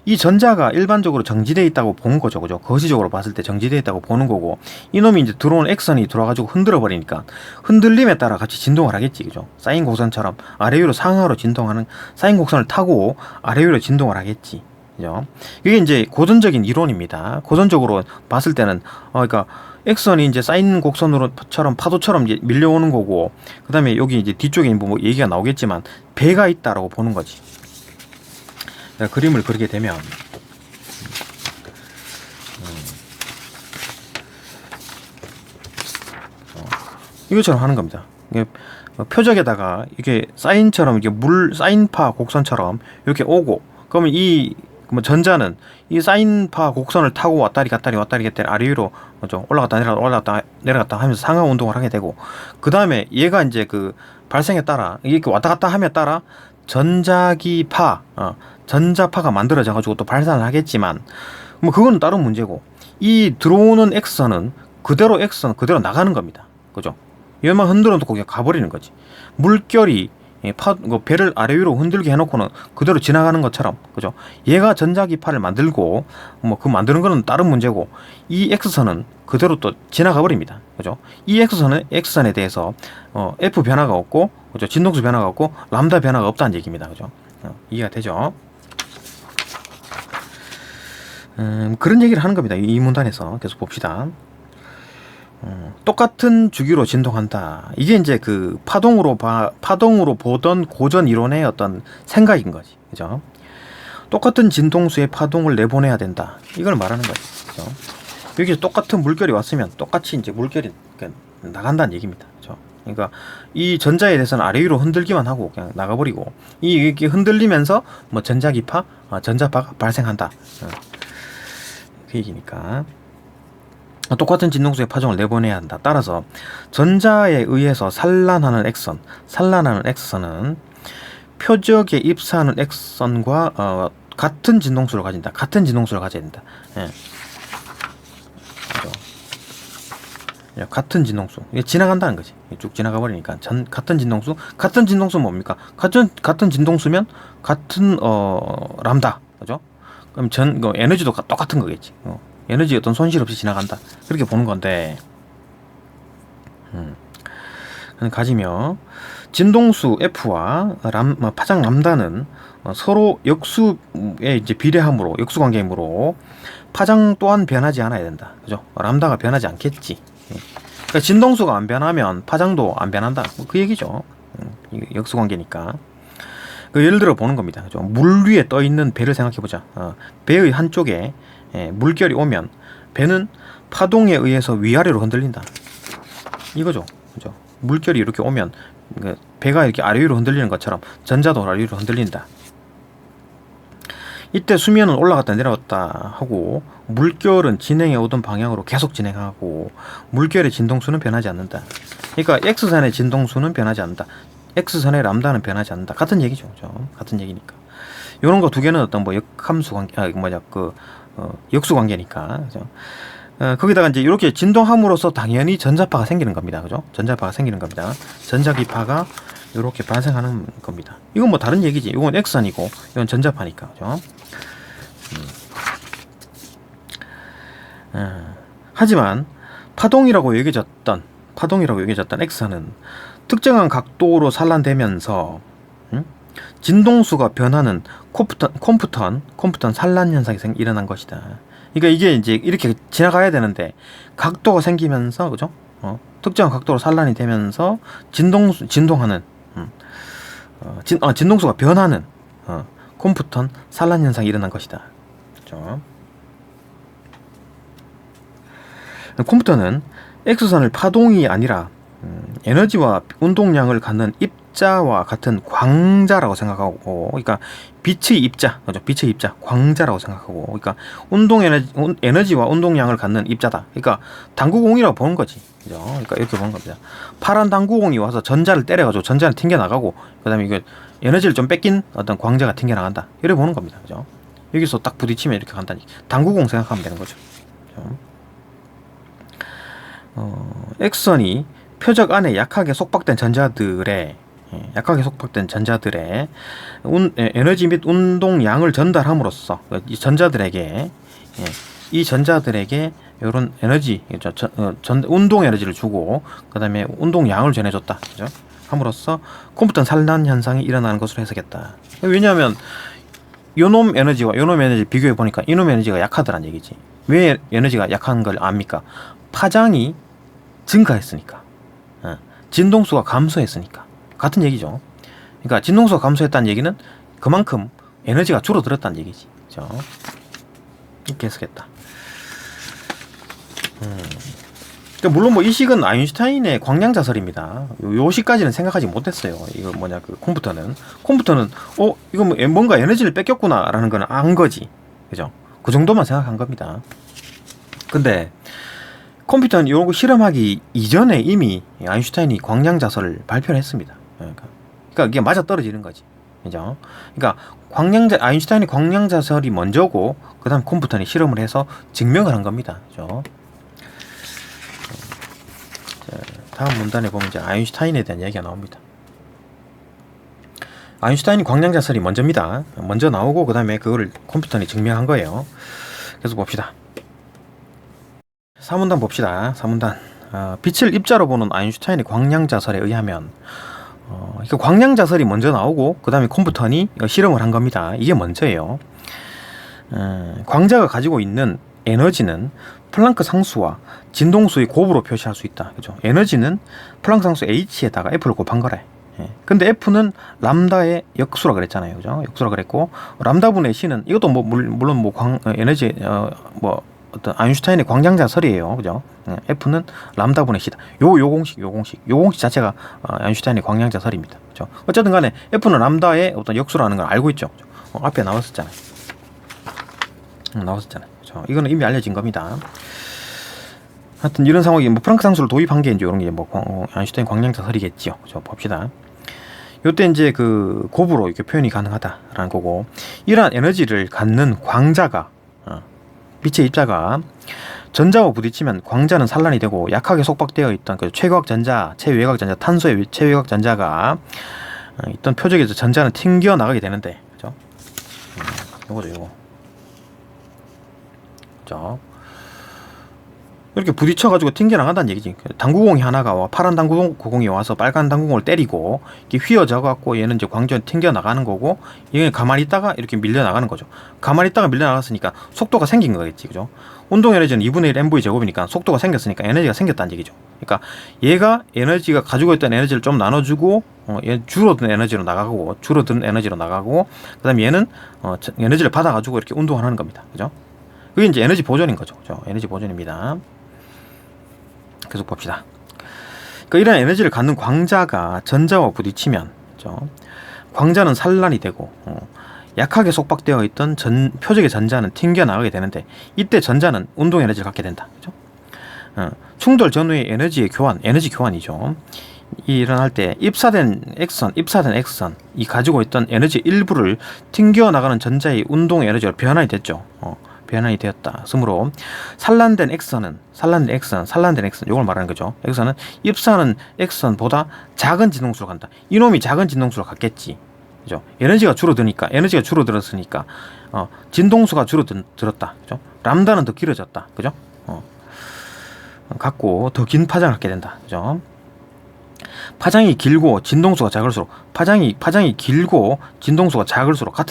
이 전자가 일반적으로 정지되어 있다고 보는 거죠. 그죠? 거시적으로 봤을 때 정지되어 있다고 보는 거고, 이놈이 이제 들어오는 액선이 들어와가지고 흔들어 버리니까 흔들림에 따라 같이 진동을 하겠지. 그죠? 사인 곡선처럼 아래 위로 상하로 진동하는 사인 곡선을 타고 아래 위로 진동을 하겠지. 그죠? 이게 이제 고전적인 이론입니다. 고전적으로 봤을 때는 그러니까 액선이 이제 사인 곡선으로처럼 파도처럼 이제 밀려오는 거고, 그 다음에 여기 이제 뒤쪽에 뭐 얘기가 나오겠지만 배가 있다라고 보는 거지. 그림을 그리게 되면 이것처럼 하는 겁니다. 표적에다가 이게 사인처럼 이게 사인파 곡선처럼 이렇게 오고, 그러면 전자는 이 사인파 곡선을 타고 왔다리 갔다리 아래 위로 올라갔다 내려갔다 하면서 상하 운동을 하게 되고, 그 다음에 얘가 이제 그 발생에 따라 이렇게 왔다 갔다 함에 따라 전자파가 만들어져 가지고 또 발산을 하겠지만, 뭐 그거는 다른 문제고, 이 들어오는 액선은 그대로 나가는 겁니다. 그죠? 얘만 흔들어 놓고 그냥 가버리는 거지. 물결이 배를 아래 위로 흔들게 해놓고는 그대로 지나가는 것처럼, 그죠? 얘가 전자기파를 만들고 뭐 그 만드는 거는 다른 문제고, 이 X선은 그대로 또 지나가 버립니다. 그죠? 이 X선에 대해서 F 변화가 없고, 그죠? 진동수 변화가 없고 람다 변화가 없다는 얘기입니다. 그죠? 이해가 되죠? 그런 얘기를 하는 겁니다. 이 문단에서 계속 봅시다. 똑같은 주기로 진동한다. 이게 이제 그 파동으로 보던 고전 이론의 어떤 생각인 거지. 그죠? 똑같은 진동수의 파동을 내보내야 된다. 이걸 말하는 거지. 그죠? 여기서 똑같은 물결이 왔으면 똑같이 이제 물결이 나간다는 얘기입니다. 그죠? 그러니까 이 전자에 대해서는 아래 위로 흔들기만 하고 그냥 나가버리고, 이게 흔들리면서 뭐 전자파가 발생한다. 그 얘기니까. 똑같은 진동수의 파동을 내보내야 한다. 따라서 전자에 의해서 산란하는 X선은 표적에 입사하는 X선과 같은 진동수를 가진다. 같은 진동수를 가져야 된다. 예. 같은 진동수. 이게 지나간다는 거지. 쭉 지나가 버리니까 같은 진동수. 같은 진동수 뭡니까? 같은 진동수면 같은 람다. 그죠? 그럼 에너지도 똑같은 거겠지. 에너지 어떤 손실 없이 지나간다. 그렇게 보는 건데. 가지며 진동수 F와 파장 람다는 서로 역수에 이제 비례하므로 역수 관계이므로 파장 또한 변하지 않아야 된다. 그죠? 람다가 변하지 않겠지. 그러니까 진동수가 안 변하면 파장도 안 변한다. 그 얘기죠. 역수 관계니까. 예를 들어 보는 겁니다. 그죠? 물 위에 떠 있는 배를 생각해 보자. 배의 한쪽에 물결이 오면 배는 파동에 의해서 위아래로 흔들린다. 이거죠. 그죠? 물결이 이렇게 오면 배가 이렇게 아래 위로 흔들리는 것처럼 전자도 아래 위로 흔들린다. 이때 수면은 올라갔다 내려갔다 하고 물결은 진행해 오던 방향으로 계속 진행하고 물결의 진동수는 변하지 않는다. 그러니까 X선의 진동수는 변하지 않는다. X선의 람다는 변하지 않는다. 같은 얘기죠. 그죠? 같은 얘기니까. 이런 거 두 개는 어떤 역함수 관계, 역수 관계니까. 그죠? 거기다가 이제 이렇게 진동함으로써 당연히 전자파가 생기는 겁니다. 그죠? 전자파가 생기는 겁니다. 전자기파가 이렇게 발생하는 겁니다. 이건 뭐 다른 얘기지. 이건 X선이고, 이건 전자파니까. 그죠? 하지만 파동이라고 여겨졌던 X선은 특정한 각도로 산란되면서 진동수가 변하는 콤프턴 산란 현상이 일어난 것이다. 그러니까 이게 이제 이렇게 지나가야 되는데 각도가 생기면서 그죠? 특정한 각도로 산란이 되면서 진동하는 진동수가 변하는 콤프턴 산란 현상이 일어난 것이다. 그죠? 콤프턴은 X선을 파동이 아니라 에너지와 운동량을 갖는 입자와 같은 광자라고 생각하고, 그러니까 빛의 입자, 그죠? 빛의 입자, 광자라고 생각하고, 그러니까 에너지와 운동량을 갖는 입자다. 그러니까 당구공이라고 보는 거지, 그죠? 그러니까 이렇게 보는 겁니다. 파란 당구공이 와서 전자를 때려가지고 전자는 튕겨 나가고, 그다음에 이게 에너지를 좀 뺏긴 어떤 광자가 튕겨 나간다. 이렇게 보는 겁니다, 그죠? 여기서 딱 부딪히면 이렇게 간다니. 당구공 생각하면 되는 거죠. 그죠? X선이 표적 안에 약하게 속박된 전자들의 에너지 및 운동량을 전달함으로써 이 전자들에게 이런 에너지, 운동 에너지를 주고 그 다음에 운동량을 전해줬다. 그죠? 함으로써 콤프턴 산란 현상이 일어나는 것으로 해석했다. 왜냐하면 요놈 에너지와 요놈 에너지 비교해 보니까 이놈 에너지가 약하더란 얘기지. 왜 에너지가 약한 걸 압니까? 파장이 증가했으니까. 진동수가 감소했으니까. 같은 얘기죠. 그러니까 진동수가 감소했다는 얘기는 그만큼 에너지가 줄어들었다는 얘기지. 그죠? 이렇게 해석했다. 그러니까 물론 이 식은 아인슈타인의 광량자설입니다. 요 식까지는 생각하지 못했어요. 이거 콤프턴은 이거 뭔가 에너지를 뺏겼구나라는 건 안 거지. 그죠? 그 정도만 생각한 겁니다. 근데 컴퓨터는 이런 거 실험하기 이전에 이미 아인슈타인이 광량자설을 발표를 했습니다. 그러니까 이게 맞아 떨어지는 거지. 그죠? 그러니까 아인슈타인이 광량자설이 먼저고, 그 다음 컴퓨터는 실험을 해서 증명을 한 겁니다. 그죠? 자, 다음 문단에 보면 이제 아인슈타인에 대한 얘기가 나옵니다. 아인슈타인이 광량자설이 먼저입니다. 먼저 나오고, 그 다음에 그거를 컴퓨터는 증명한 거예요. 계속 봅시다. 4문단 봅시다. 4문단. 빛을 입자로 보는 아인슈타인의 광량자설에 의하면 광량자설이 먼저 나오고 그 다음에 콤프턴이 실험을 한 겁니다. 이게 먼저예요. 광자가 가지고 있는 에너지는 플랑크 상수와 진동수의 곱으로 표시할 수 있다. 그죠? 에너지는 플랑크 상수 H에다가 F를 곱한 거래. 근데 F는 람다의 역수라 그랬잖아요. 그죠? 역수라 그랬고, 람다분의 C는 이것도 물론 에너지 어떤 아인슈타인의 광량자설이에요. 그죠? F는 람다분의 C다. 요 공식 자체가 아인슈타인의 광량자설입니다. 그죠? 어쨌든 간에 F는 람다의 어떤 역수라는 걸 알고 있죠. 그죠? 앞에 나왔었잖아요. 그죠? 이거는 이미 알려진 겁니다. 하여튼 이런 상황이 프랑크 상수를 도입한 게 이제 이런 게 아인슈타인 광량자설이겠지요. 그죠? 봅시다. 요때 이제 그 곱으로 이렇게 표현이 가능하다라는 거고, 이러한 에너지를 갖는 광자가 빛의 입자가 전자와 부딪히면 광자는 산란이 되고 약하게 속박되어 있던 그 최외곽 전자, 탄소의 최외곽 전자가 있던 표적에서 전자는 튕겨 나가게 되는데, 그죠? 요거죠, 요거. 그죠? 이렇게 부딪혀가지고 튕겨나간다는 얘기지. 당구공이 하나가 와, 파란 당구공이 와서 빨간 당구공을 때리고, 이렇게 휘어져갖고 얘는 이제 광전이 튕겨나가는 거고, 얘는 가만히 있다가 이렇게 밀려나가는 거죠. 가만히 있다가 밀려나갔으니까 속도가 생긴 거겠지. 그죠? 운동 에너지는 2분의 1 mv 제곱이니까 속도가 생겼으니까 에너지가 생겼다는 얘기죠. 그러니까 얘가 에너지가 가지고 있던 에너지를 좀 나눠주고, 얘 줄어든 에너지로 나가고, 그 다음에 얘는 에너지를 받아가지고 이렇게 운동을 하는 겁니다. 그죠? 그게 이제 에너지 보존인 거죠. 그죠? 에너지 보존입니다. 계속 봅시다. 그러니까 이런 에너지를 갖는 광자가 전자와 부딪히면, 그죠? 광자는 산란이 되고, 약하게 속박되어 있던 표적의 전자는 튕겨나가게 되는데, 이때 전자는 운동 에너지를 갖게 된다. 그죠? 충돌 전후의 에너지 교환이죠. 이 일어날 때 입사된 X선이 가지고 있던 에너지 일부를 튕겨나가는 전자의 운동 에너지로 변환이 됐죠. 변환이 되었다. 그러므로 산란된 X선, 이걸 말하는 거죠. X선은 입사하는 X선보다 작은 진동수로 간다. 이놈이 작은 진동수로 갔겠지. 그죠? 에너지가 줄어들었으니까 진동수가 줄어들었다. 그죠? 람다는 더 길어졌다. 그죠? 갖고 더 긴 파장을 갖게 된다. 그죠? 파장이 길고 진동수가 작을수록 같은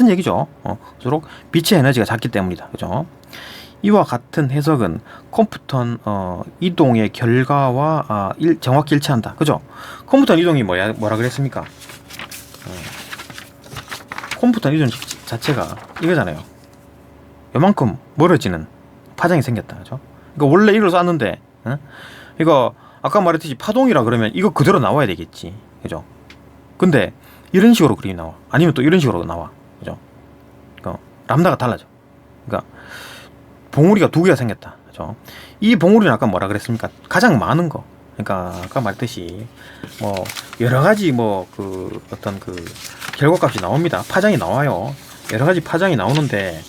얘기죠. 수록 빛의 에너지가 작기 때문이다. 그죠? 이와 같은 해석은 컴퓨턴 이동의 결과와 정확히 일치한다. 그죠? 컴퓨턴 이동이 뭐라 그랬습니까? 컴퓨턴 이동 자체가 이거잖아요. 요만큼 멀어지는 파장이 생겼다. 그죠? 그러니까 원래 이걸 쐈는데, 이거 아까 말했듯이 파동이라 그러면 이거 그대로 나와야 되겠지. 그죠? 근데 이런 식으로 그림이 나와. 아니면 또 이런 식으로 나와. 그죠? 그러니까 람다가 달라져. 그러니까 봉우리가 두 개가 생겼다. 그죠? 이 봉우리는 아까 뭐라 그랬습니까? 가장 많은 거. 그러니까 아까 말했듯이 뭐 여러 가지 어떤 결과값이 나옵니다. 파장이 나와요. 여러 가지 파장이 나오는데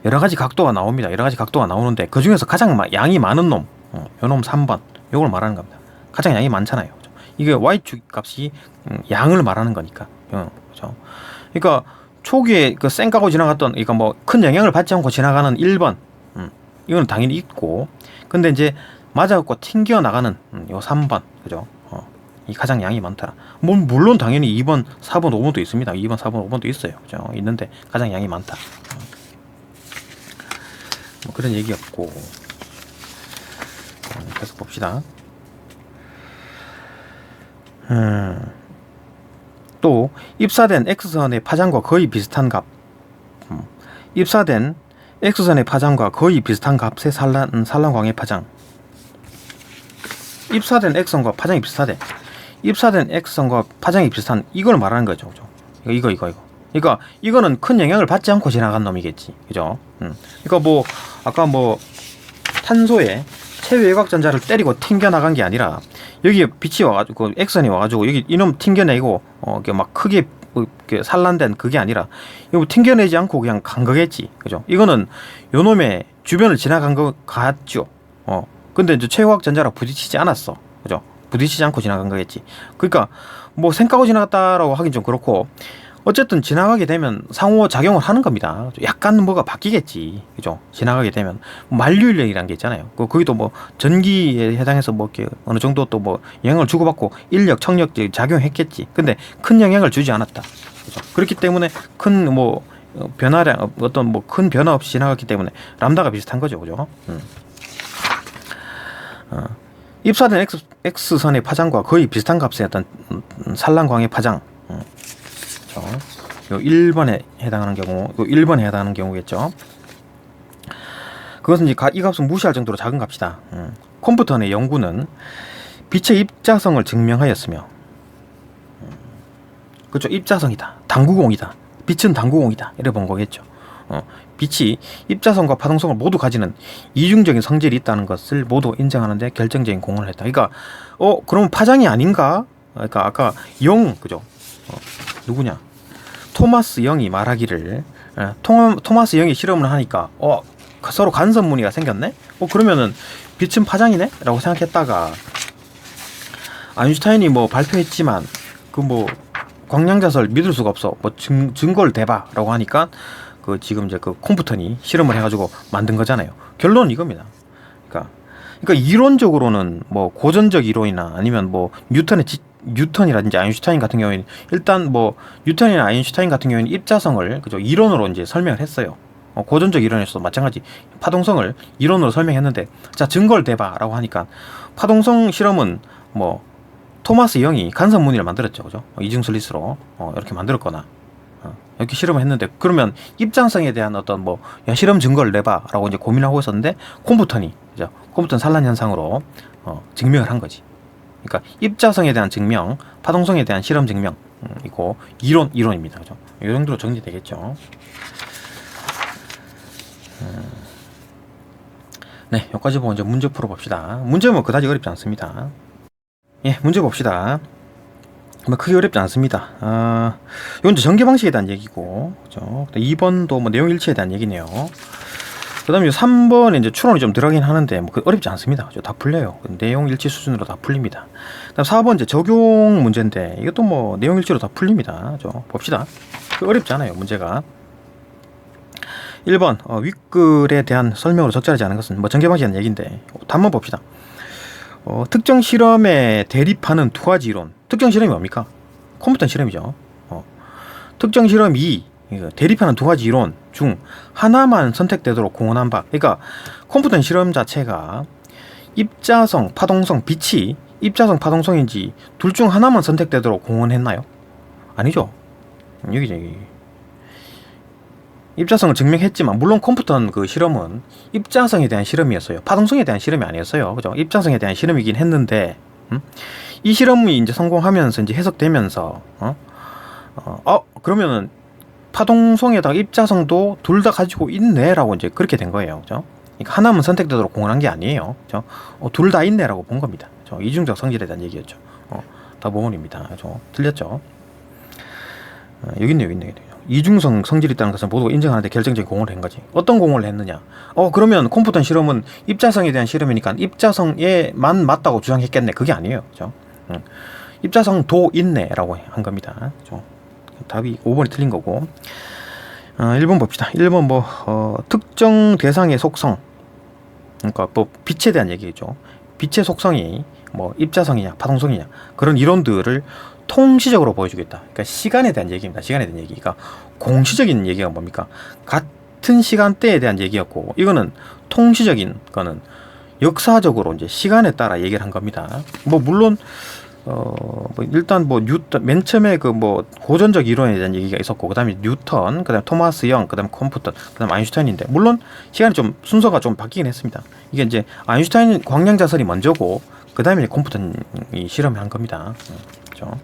여러 가지 각도가 나옵니다. 여러 가지 각도가 나오는데 그 중에서 가장 양이 많은 놈, 요놈 3번, 요걸 말하는 겁니다. 가장 양이 많잖아요. 그죠? 이게 y축 값이 양을 말하는 거니까. 그죠? 그러니까 초기에 쌩까고 지나갔던, 그러니까 큰 영향을 받지 않고 지나가는 1번, 이거는 당연히 있고, 근데 이제 맞아갖고 튕겨 나가는 요 3번, 그죠? 이 가장 양이 많다. 물론 당연히 2번, 4번, 5번도 있습니다. 2번, 4번, 5번도 있어요. 그죠? 있는데 가장 양이 많다. 그런 얘기였고, 계속 봅시다. 또 입사된 X선의 파장과 거의 비슷한 값, 입사된 X선의 파장과 거의 비슷한 값의 산란광의 파장. 입사된 X선과 파장이 비슷하대. 입사된 X선과 파장이 비슷한, 이걸 말하는 거죠. 그죠? 이거. 그러니까 이거는 큰 영향을 받지 않고 지나간 놈이겠지. 그죠? 그러니까 아까 탄소에 최외곽 전자를 때리고 튕겨 나간 게 아니라, 여기에 빛이 와가지고 X선이 와가지고 여기 이놈 튕겨내고 막 크게 산란된 그게 아니라, 이거 튕겨내지 않고 그냥 간 거겠지. 그죠? 이거는 요놈의 주변을 지나간 거 같죠. 근데 이제 최외곽 전자랑 부딪히지 않았어. 그죠? 부딪히지 않고 지나간 거겠지. 그러니까 생각하고 지나갔다라고 하긴 좀 그렇고, 어쨌든 지나가게 되면 상호 작용을 하는 겁니다. 약간 뭐가 바뀌겠지. 그죠? 지나가게 되면 만류인력이라는 게 있잖아요. 거기도 전기에 해당해서 이렇게 어느 정도 또 영향을 주고받고 인력, 청력 작용했겠지. 근데 큰 영향을 주지 않았다. 그죠? 그렇기 때문에 큰 변화량, 큰 변화 없이 지나갔기 때문에 람다가 비슷한 거죠. 그죠? 입사된 X선의 파장과 거의 비슷한 값의 어떤 산란광의 파장. 요 1번에 해당하는 경우겠죠. 그것은 이제 이 값은 무시할 정도로 작은 값이다. 컴퓨터의 연구는 빛의 입자성을 증명하였으며, 그렇죠? 입자성이다. 당구공이다. 빛은 당구공이다. 이래 본 거겠죠. 빛이 입자성과 파동성을 모두 가지는 이중적인 성질이 있다는 것을 모두 인정하는데 결정적인 공헌을 했다. 그러니까 그러면 파장이 아닌가? 그러니까 아까 그죠? 누구냐? 토마스 영이 말하기를, 토마스 영이 실험을 하니까 서로 간섭무늬가 생겼네? 그러면은 빛은 파장이네? 라고 생각했다가 아인슈타인이 뭐 발표했지만 그 뭐 광량자설 믿을 수가 없어. 뭐 증거를 대봐 라고 하니까 그 지금 이제 그 콤프턴이 실험을 해가지고 만든 거잖아요. 결론은 이겁니다. 그러니까 이론적으로는 뭐 고전적 이론이나 아니면 뭐 뉴턴이라든지 아인슈타인 같은 경우에는 일단 뭐 뉴턴이나 아인슈타인 같은 경우에는 입자성을 그죠 이론으로 이제 설명을 했어요. 고전적 이론에서도 마찬가지 파동성을 이론으로 설명했는데 자 증거를 대봐라고 하니까 파동성 실험은 뭐 토마스 영이 간섭무늬를 만들었죠, 그죠? 이중슬릿으로 이렇게 만들었거나 이렇게 실험을 했는데 그러면 입장성에 대한 어떤 뭐 실험 증거를 내봐라고 이제 고민하고 있었는데 콤프턴이 그죠? 콤프턴 산란 현상으로 증명을 한 거지. 그러니까 입자성에 대한 증명, 파동성에 대한 실험 증명 이거 이론입니다, 그죠? 이 정도로 정리되겠죠. 네, 여기까지 보고 이제 문제 풀어봅시다. 문제는 뭐 그다지 어렵지 않습니다. 예, 문제 봅시다. 뭐 크게 어렵지 않습니다. 이건 이제 전개 방식에 대한 얘기고, 그죠? 2번도 뭐 내용 일치에 대한 얘기네요. 그 다음에 3번에 이제 추론이 좀 들어가긴 하는데, 뭐 어렵지 않습니다. 그죠? 다 풀려요. 내용 일치 수준으로 다 풀립니다. 그 다음 4번 이제 적용 문제인데, 이것도 뭐 내용 일치로 다 풀립니다. 그죠? 봅시다. 어렵지 않아요, 문제가. 1번, 윗글에 대한 설명으로 적절하지 않은 것은 뭐 전개 방식에 대한 얘기인데, 한번 봅시다. 특정 실험에 대립하는 두 가지 이론. 특정 실험이 뭡니까? 컴퓨터 실험이죠. 특정 실험이 대립하는 두 가지 이론 중 하나만 선택되도록 공언한 바. 그러니까 컴퓨터 실험 자체가 입자성, 파동성, 빛이 입자성, 파동성인지 둘 중 하나만 선택되도록 공언했나요? 아니죠. 여기. 입자성을 증명했지만 물론 컴퓨터 그 실험은 입자성에 대한 실험이었어요. 파동성에 대한 실험이 아니었어요. 그죠? 입자성에 대한 실험이긴 했는데 이 실험이 이제 성공하면서 이제 해석되면서 그러면은 파동성에다가 입자성도 둘 다 가지고 있네라고 이제 그렇게 된 거예요. 그죠? 그러니까 하나만 선택되도록 공언한 게 아니에요. 그죠? 둘 다 있네라고 본 겁니다. 그죠? 이중적 성질에 대한 얘기였죠. 다 모문입니다. 그죠? 틀렸죠? 여기 있네. 이중성 성질이 있다는 것은 모두 인정하는데 결정적인 공헌을 한 거지. 어떤 공헌을 했느냐? 그러면 콤프턴 실험은 입자성에 대한 실험이니까 입자성에만 맞다고 주장했겠네. 그게 아니에요. 그죠? 입자성도 있네라고 한 겁니다. 그죠? 답이 5번이 틀린 거고. 1번 봅시다. 1번 뭐 특정 대상의 속성. 그러니까 뭐 빛에 대한 얘기죠. 빛의 속성이 뭐 입자성이냐, 파동성이냐 그런 이론들을 통시적으로 보여주겠다. 그러니까 시간에 대한 얘기입니다. 시간에 대한 얘기. 그러니까 공시적인 얘기가 뭡니까? 같은 시간대에 대한 얘기였고, 이거는 통시적인 거는 역사적으로 이제 시간에 따라 얘기를 한 겁니다. 뭐 물론 뭐 일단 뭐 뉴턴 맨 처음에 그 뭐 고전적 이론에 대한 얘기가 있었고, 그다음에 뉴턴, 그다음에 토마스 영, 그다음에 컴퓨터, 그다음에 아인슈타인인데 물론 시간이 좀 순서가 좀 바뀌긴 했습니다. 이게 이제 아인슈타인 광량자설이 먼저고, 그다음에 컴퓨터이 실험을 한 겁니다. 그렇죠?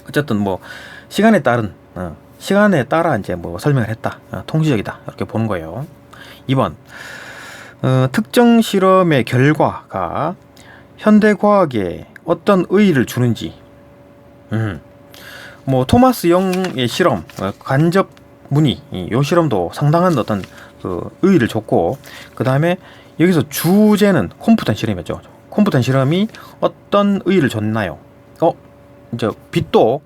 어쨌든 뭐 시간에 따라 이제 뭐 설명을 했다. 통시적이다. 이렇게 보는 거예요. 2번. 특정 실험의 결과가 현대 과학에 어떤 의의를 주는지. 뭐 토마스 영의 실험, 간접 무늬, 요 실험도 상당한 어떤 그 의의를 줬고, 그 다음에 여기서 주제는 컴퓨터 실험이었죠. 컴퓨터 실험이 어떤 의의를 줬나요? 이제 빛도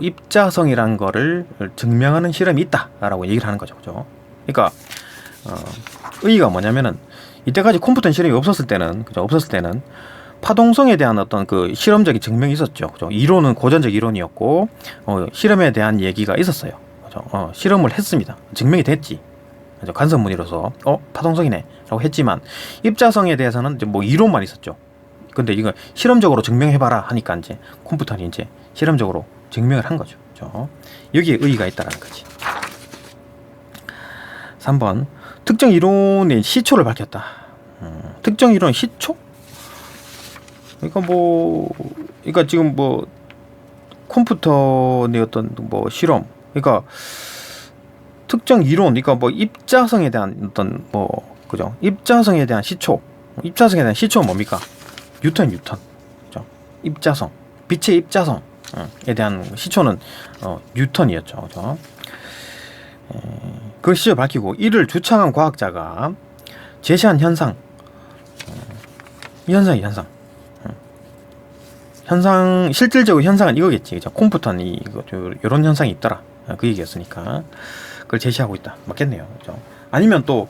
입자성이라는 거를 증명하는 실험이 있다라고 얘기를 하는 거죠. 그죠? 그러니까 의의가 뭐냐면은 이때까지 컴퓨터 실험이 없었을 때는, 그죠? 없었을 때는 파동성에 대한 어떤 그 실험적인 증명이 있었죠. 그죠? 이론은 고전적 이론이었고 실험에 대한 얘기가 있었어요. 그죠? 실험을 했습니다. 증명이 됐지. 그죠? 간섭무늬로서 파동성이네라고 했지만 입자성에 대해서는 이제 뭐 이론만 있었죠. 근데 이거 실험적으로 증명해봐라 하니까 이제 컴퓨터는 이제 실험적으로 증명을 한 거죠. 그렇죠? 여기에 의의가 있다라는 거지. 3번. 특정 이론의 시초를 밝혔다. 특정 이론 시초? 그러니까 지금 뭐 컴퓨터의 어떤 뭐 실험, 그러니까 특정 이론, 그러니까 뭐 입자성에 대한 어떤 뭐 그죠? 입자성에 대한 시초. 입자성에 대한 시초는 뭡니까? 뉴턴. 그죠? 입자성. 빛의 입자성에 대한 시초는 뉴턴이었죠. 그죠? 그 시절 밝히고 이를 주창한 과학자가 제시한 현상, 이 현상이 현상 실질적으로 현상은 이거겠지, 그죠? 컴퓨터는 이런 현상이 있더라, 그 얘기였으니까 그걸 제시하고 있다, 맞겠네요, 그죠? 아니면 또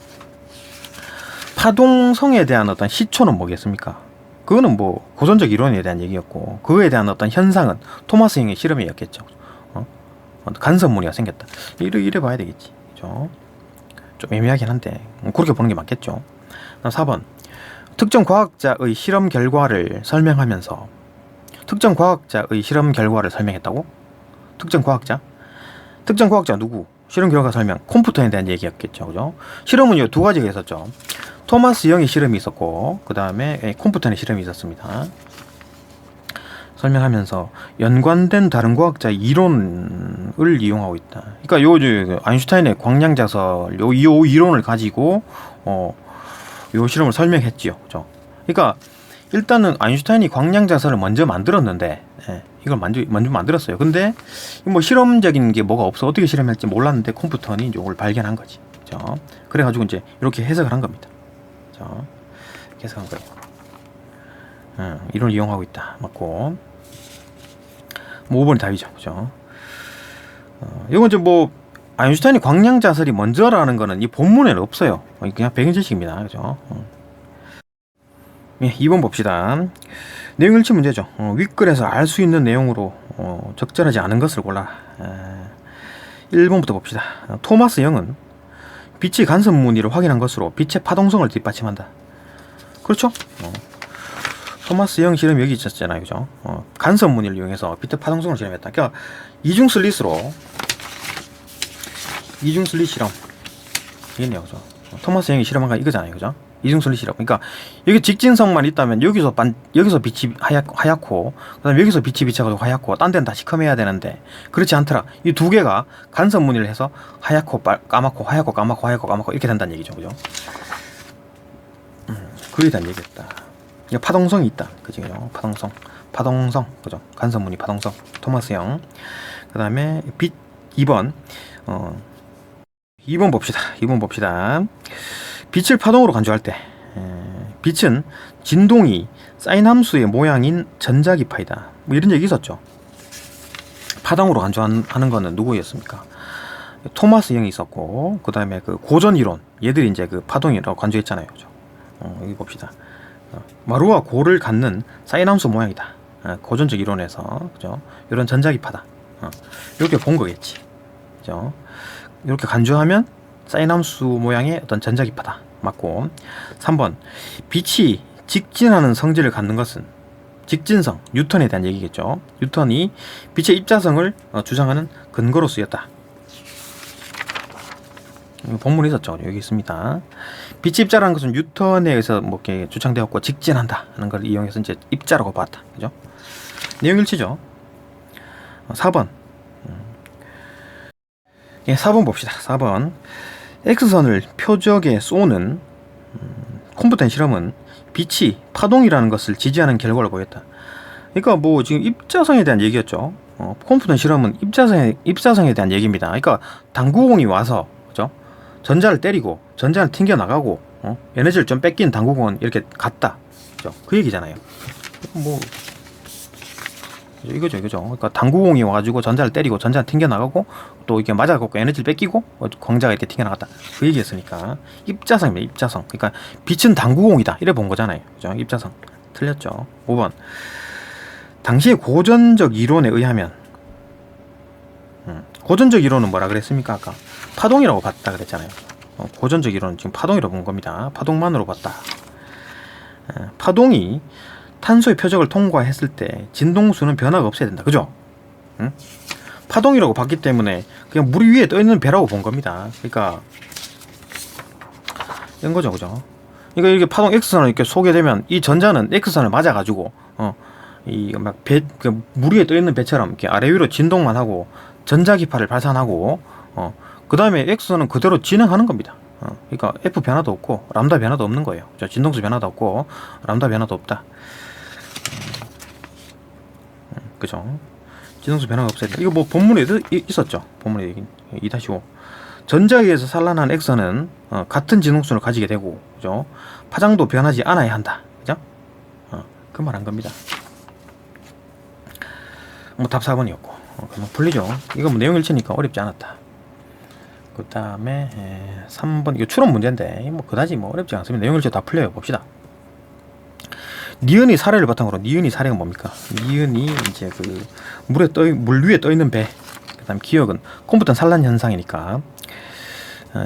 파동성에 대한 어떤 시초는 뭐겠습니까? 그거는 뭐 고전적 이론에 대한 얘기였고, 그거에 대한 어떤 현상은 토마스 형의 실험이었겠죠. 간섭무늬가 생겼다, 이래 봐야 되겠지, 그죠? 좀 애매하긴 한데 그렇게 보는 게 맞겠죠. 4번, 특정 과학자의 실험 결과를 설명하면서. 특정 과학자의 실험 결과를 설명했다고? 특정 과학자 누구? 실험 결과 설명, 컴퓨터에 대한 얘기였겠죠, 그죠? 실험은 이 두 가지가 있었죠. 토마스 영의 실험이 있었고, 그 다음에 컴퓨터의 실험이 있었습니다. 설명하면서 연관된 다른 과학자의 이론을 이용하고 있다. 그러니까 요 아인슈타인의 광량자설 요 이론을 가지고 요 실험을 설명했지요, 그죠? 그러니까 일단은 아인슈타인이 광량자설을 먼저 만들었는데, 이걸 먼저 만들었어요. 근데 뭐 실험적인 게 뭐가 없어, 어떻게 실험할지 몰랐는데 컴퓨터는 이걸 발견한 거지, 그죠? 그래가지고 이제 이렇게 해석을 한 겁니다, 그죠? 이렇게 해석한 거예요. 이론을 이용하고 있다, 맞고. 뭐 5번이 답이죠, 그죠? 이건 이제 뭐 아인슈타인이 광량자설이 먼저라는 거는 이 본문에는 없어요. 그냥 배경 지식입니다, 그죠? 예, 2번 봅시다. 내용 일치 문제죠. 윗글에서 알 수 있는 내용으로 적절하지 않은 것을 골라. 1번부터 봅시다. 토마스 영은 빛의 간섭 무늬를 확인한 것으로 빛의 파동성을 뒷받침한다. 그렇죠? 토마스 영 실험 여기 있었잖아요, 그죠? 간섭 무늬를 이용해서 빛의 파동성을 실험했다. 그러니까 이중 슬릿 실험 이겠네요, 그죠? 토마스 영이 실험한 거 이거잖아요, 그죠? 이중 슬릿 실험. 그러니까 여기 직진성만 있다면 여기서 빛이 하얗고, 그다음에 여기서 빛이 비쳐가지고 하얗고, 딴 데는 다 시커매야 되는데 그렇지 않더라. 이 두 개가 간섭 무늬를 해서 하얗고 까맣고 하얗고 까맣고 하얗고 까맣고 이렇게 된다는 얘기죠, 그죠? 그에 대한 얘기였다. 파동성이 있다, 그죠? 파동성, 그죠? 간섭 무늬 파동성, 토마스 영. 그 다음에 빛 2번. 2번 봅시다. 빛을 파동으로 간주할 때, 빛은 진동이 사인 함수의 모양인 전자기파이다, 뭐 이런 얘기 있었죠. 파동으로 간주하는 거는 누구였습니까? 토마스 영이 있었고, 그 다음에 그 고전 이론, 얘들이 이제 그 파동이라고 간주했잖아요, 그죠? 여기 봅시다. 마루와 고를 갖는 사인 함수 모양이다. 고전적 이론에서, 그죠? 이런 전자기파다. 이렇게 본 거겠지, 그죠? 이렇게 간주하면 사인 함수 모양의 어떤 전자기파다, 맞고. 3번, 빛이 직진하는 성질을 갖는 것은, 직진성, 뉴턴에 대한 얘기겠죠. 뉴턴이 빛의 입자성을 주장하는 근거로 쓰였다. 본문에 있었죠, 여기 있습니다. 빛의 입자라는 것은 뉴턴에 의해서 뭐 이렇게 주창되었고, 직진한다 하는 걸 이용해서 이제 입자라고 봤다, 그죠? 내용 일치죠. 4번. 4번 봅시다. 4번. X선을 표적에 쏘는 컴퓨터 실험은 빛이 파동이라는 것을 지지하는 결과를 보였다. 그러니까 뭐 지금 입자성에 대한 얘기였죠. 컴퓨터 실험은 입자성에 대한 얘기입니다. 그러니까 당구공이 와서, 그죠? 전자를 때리고 전자는 튕겨 나가고, 에너지를 좀 뺏긴 당구공은 이렇게 갔다, 그죠? 그 얘기잖아요. 뭐 이거죠. 그러니까 당구공이 와가지고 전자를 때리고 전자는 튕겨 나가고, 또 이게 맞아갖고 에너지를 뺏기고 광자가 이렇게 튕겨 나갔다, 그 얘기였으니까 입자성입니다. 입자성. 그러니까 빛은 당구공이다, 이래 본 거잖아요, 그죠? 입자성. 틀렸죠. 5번. 당시의 고전적 이론에 의하면, 고전적 이론은 뭐라 그랬습니까? 아까 파동이라고 봤다 그랬잖아요. 고전적 이론은 지금 파동이라고 본 겁니다. 파동만으로 봤다. 파동이 탄소의 표적을 통과했을 때 진동수는 변화가 없어야 된다, 그죠? 파동이라고 봤기 때문에 그냥 물 위에 떠 있는 배라고 본 겁니다. 그러니까 이런 거죠, 그죠? 그러니까 이렇게 파동 X선을 이렇게 쏘게 되면 이 전자는 X선을 맞아가지고 이 막 물 위에 떠 있는 배처럼 이렇게 아래 위로 진동만 하고 전자기파를 발산하고, 그 다음에 X선은 그대로 진행하는 겁니다. 그러니까 F 변화도 없고 람다 변화도 없는 거예요. 진동수 변화도 없고 람다 변화도 없다. 그죠? 진동수 변화가 없어야 돼. 이거 뭐 본문에 있었죠. 본문에 2-5. 전자에 의해서 산란한 X선은 같은 진동수를 가지게 되고, 그죠? 파장도 변하지 않아야 한다. 그죠? 그 말 한 겁니다. 뭐 답 4번이었고, 그러면 풀리죠. 이거 뭐 내용 일치니까 어렵지 않았다. 그 다음에 3번, 이거 추론 문제인데 뭐 그다지 뭐 어렵지 않습니다. 내용 일치 다 풀려요. 봅시다. 니은이 사례를 바탕으로, 니은이 사례가 뭡니까? 니은이 이제 그 물 위에 떠 있는 배. 그다음 기억은 컴퓨터 산란 현상이니까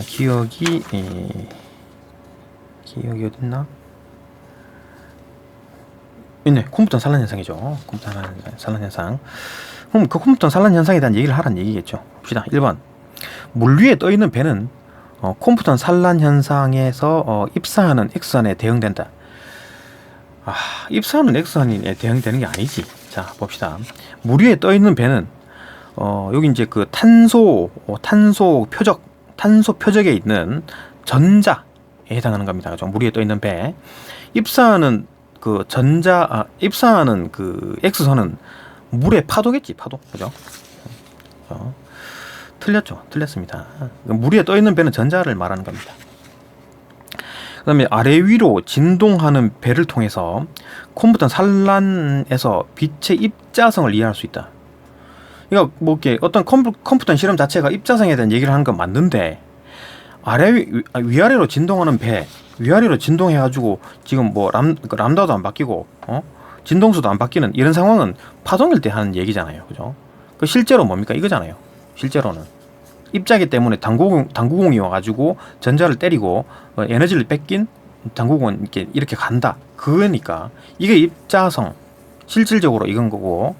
기억이 어딨나? 있네. 컴퓨터 산란 현상이죠. 컴퓨터 산란 현상. 그럼 그 컴퓨터 산란 현상에 대한 얘기를 하라는 얘기겠죠. 봅시다. 1번. 물 위에 떠 있는 배는 컴퓨터 산란 현상에서 입사하는 X선에 대응된다. 입사하는 X선에 대응되는 게 아니지. 자, 봅시다. 물 위에 떠 있는 배는 여기 이제 그 탄소 표적에 있는 전자에 해당하는 겁니다. 그죠? 물 위에 떠 있는 배. 입사하는 그 입사하는 그 X선은 물의 파도겠지, 파도. 그죠? 틀렸죠? 틀렸습니다. 물 위에 떠 있는 배는 전자를 말하는 겁니다. 그 다음에 아래 위로 진동하는 배를 통해서 컴퓨터 산란에서 빛의 입자성을 이해할 수 있다. 그러니까 뭐 이렇게 어떤 컴퓨터 실험 자체가 입자성에 대한 얘기를 하는 건 맞는데, 위아래로 진동하는 배, 위아래로 진동해가지고 지금 뭐 람다도 안 바뀌고 진동수도 안 바뀌는 이런 상황은 파동일 때 하는 얘기잖아요. 그죠? 그 실제로 뭡니까? 이거잖아요. 실제로는 입자기 때문에 당구공이 와가지고 전자를 때리고 에너지를 뺏긴 당구공은 이렇게 간다. 그거니까 이게 입자성, 실질적으로 이건 거고,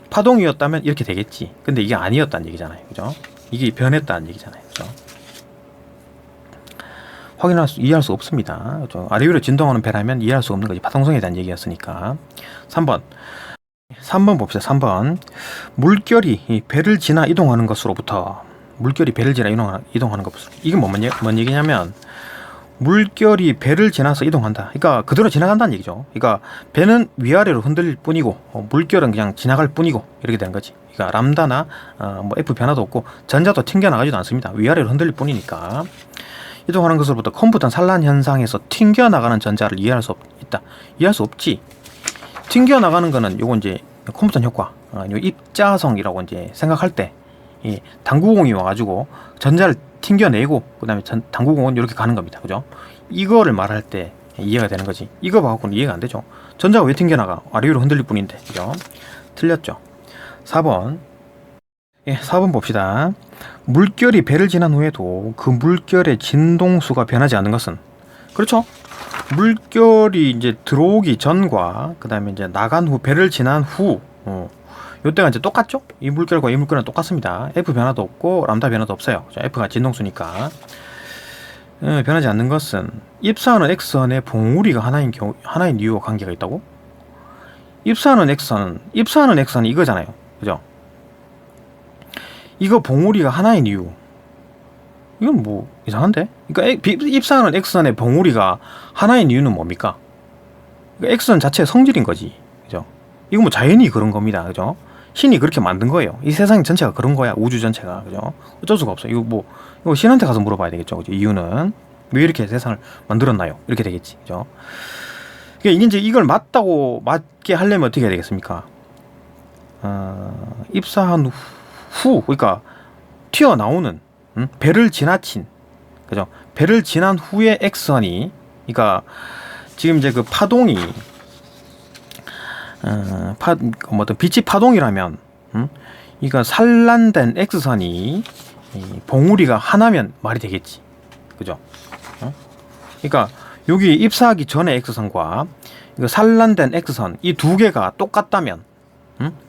파동이었다면 이렇게 되겠지. 근데 이게 아니었다는 얘기잖아요. 그죠? 이게 변했다는 얘기잖아요. 그죠? 이해할 수 없습니다. 그죠? 아래 위로 진동하는 배라면 이해할 수 없는 거지. 파동성에 대한 얘기였으니까. 3번 봅시다. 3번. 물결이 배를 지나 이동하는 것으로부터, 물결이 배를 지나 이동하는 것으로. 이게 뭔 얘기냐면, 물결이 배를 지나서 이동한다. 그러니까 그대로 지나간다는 얘기죠. 그러니까 배는 위아래로 흔들릴 뿐이고 물결은 그냥 지나갈 뿐이고 이렇게 되는 거지. 그러니까 람다나 뭐 F 변화도 없고 전자도 튕겨나가지도 않습니다. 위아래로 흔들릴 뿐이니까. 이동하는 것으로부터 컴퓨터 산란 현상에서 튕겨나가는 전자를 이해할 수 있다. 이해할 수 없지. 튕겨나가는 거는 요거 이제 컴퓨터 효과, 요 입자성이라고 이제 생각할 때, 이 당구공이 와가지고 전자를 튕겨내고 그다음에 당구공은 이렇게 가는 겁니다. 그죠? 이거를 말할 때 이해가 되는 거지. 이거 봐갖고는 이해가 안 되죠. 전자가 왜 튕겨나가? 아래 위로 흔들릴 뿐인데. 그죠? 틀렸죠. 4번. 4번 봅시다. 물결이 배를 지난 후에도 그 물결의 진동수가 변하지 않는 것은, 그렇죠? 물결이 이제 들어오기 전과 그다음에 이제 나간 후, 배를 지난 후, 요때가 이제 똑같죠? 이 물결과 이 물결은 똑같습니다. F 변화도 없고 람다 변화도 없어요. F가 진동수니까. 변하지 않는 것은 입사하는 X선의 봉우리가 하나인 이유와 관계가 있다고? 입사하는 X선은 이거잖아요. 그죠? 이거 봉우리가 하나인 이유. 이건 뭐 이상한데? 그러니까 입사하는 X선의 봉우리가 하나인 이유는 뭡니까? 그러니까 X선 자체의 성질인 거지. 그죠? 이거 뭐 자연히 그런 겁니다. 그죠? 신이 그렇게 만든 거예요. 이 세상 전체가 그런 거야. 우주 전체가. 그죠? 어쩔 수가 없어. 이거 신한테 가서 물어봐야 되겠죠. 그죠? 이유는 왜 이렇게 세상을 만들었나요? 이렇게 되겠지. 그죠? 그러니까 이제 이걸 맞게 하려면 어떻게 해야 되겠습니까? 입사한 후, 그러니까 튀어나오는, 배를 지나친, 그죠? 배를 지난 후에 X선이, 그러니까 지금 이제 그 파동이 어떤 빛이 파동이라면, 그러니까 산란된 X선이 봉우리가 하나면 말이 되겠지. 그죠? 그러니까 여기 입사하기 전에 X선과 이거 산란된 X선, 이 두 개가 똑같다면,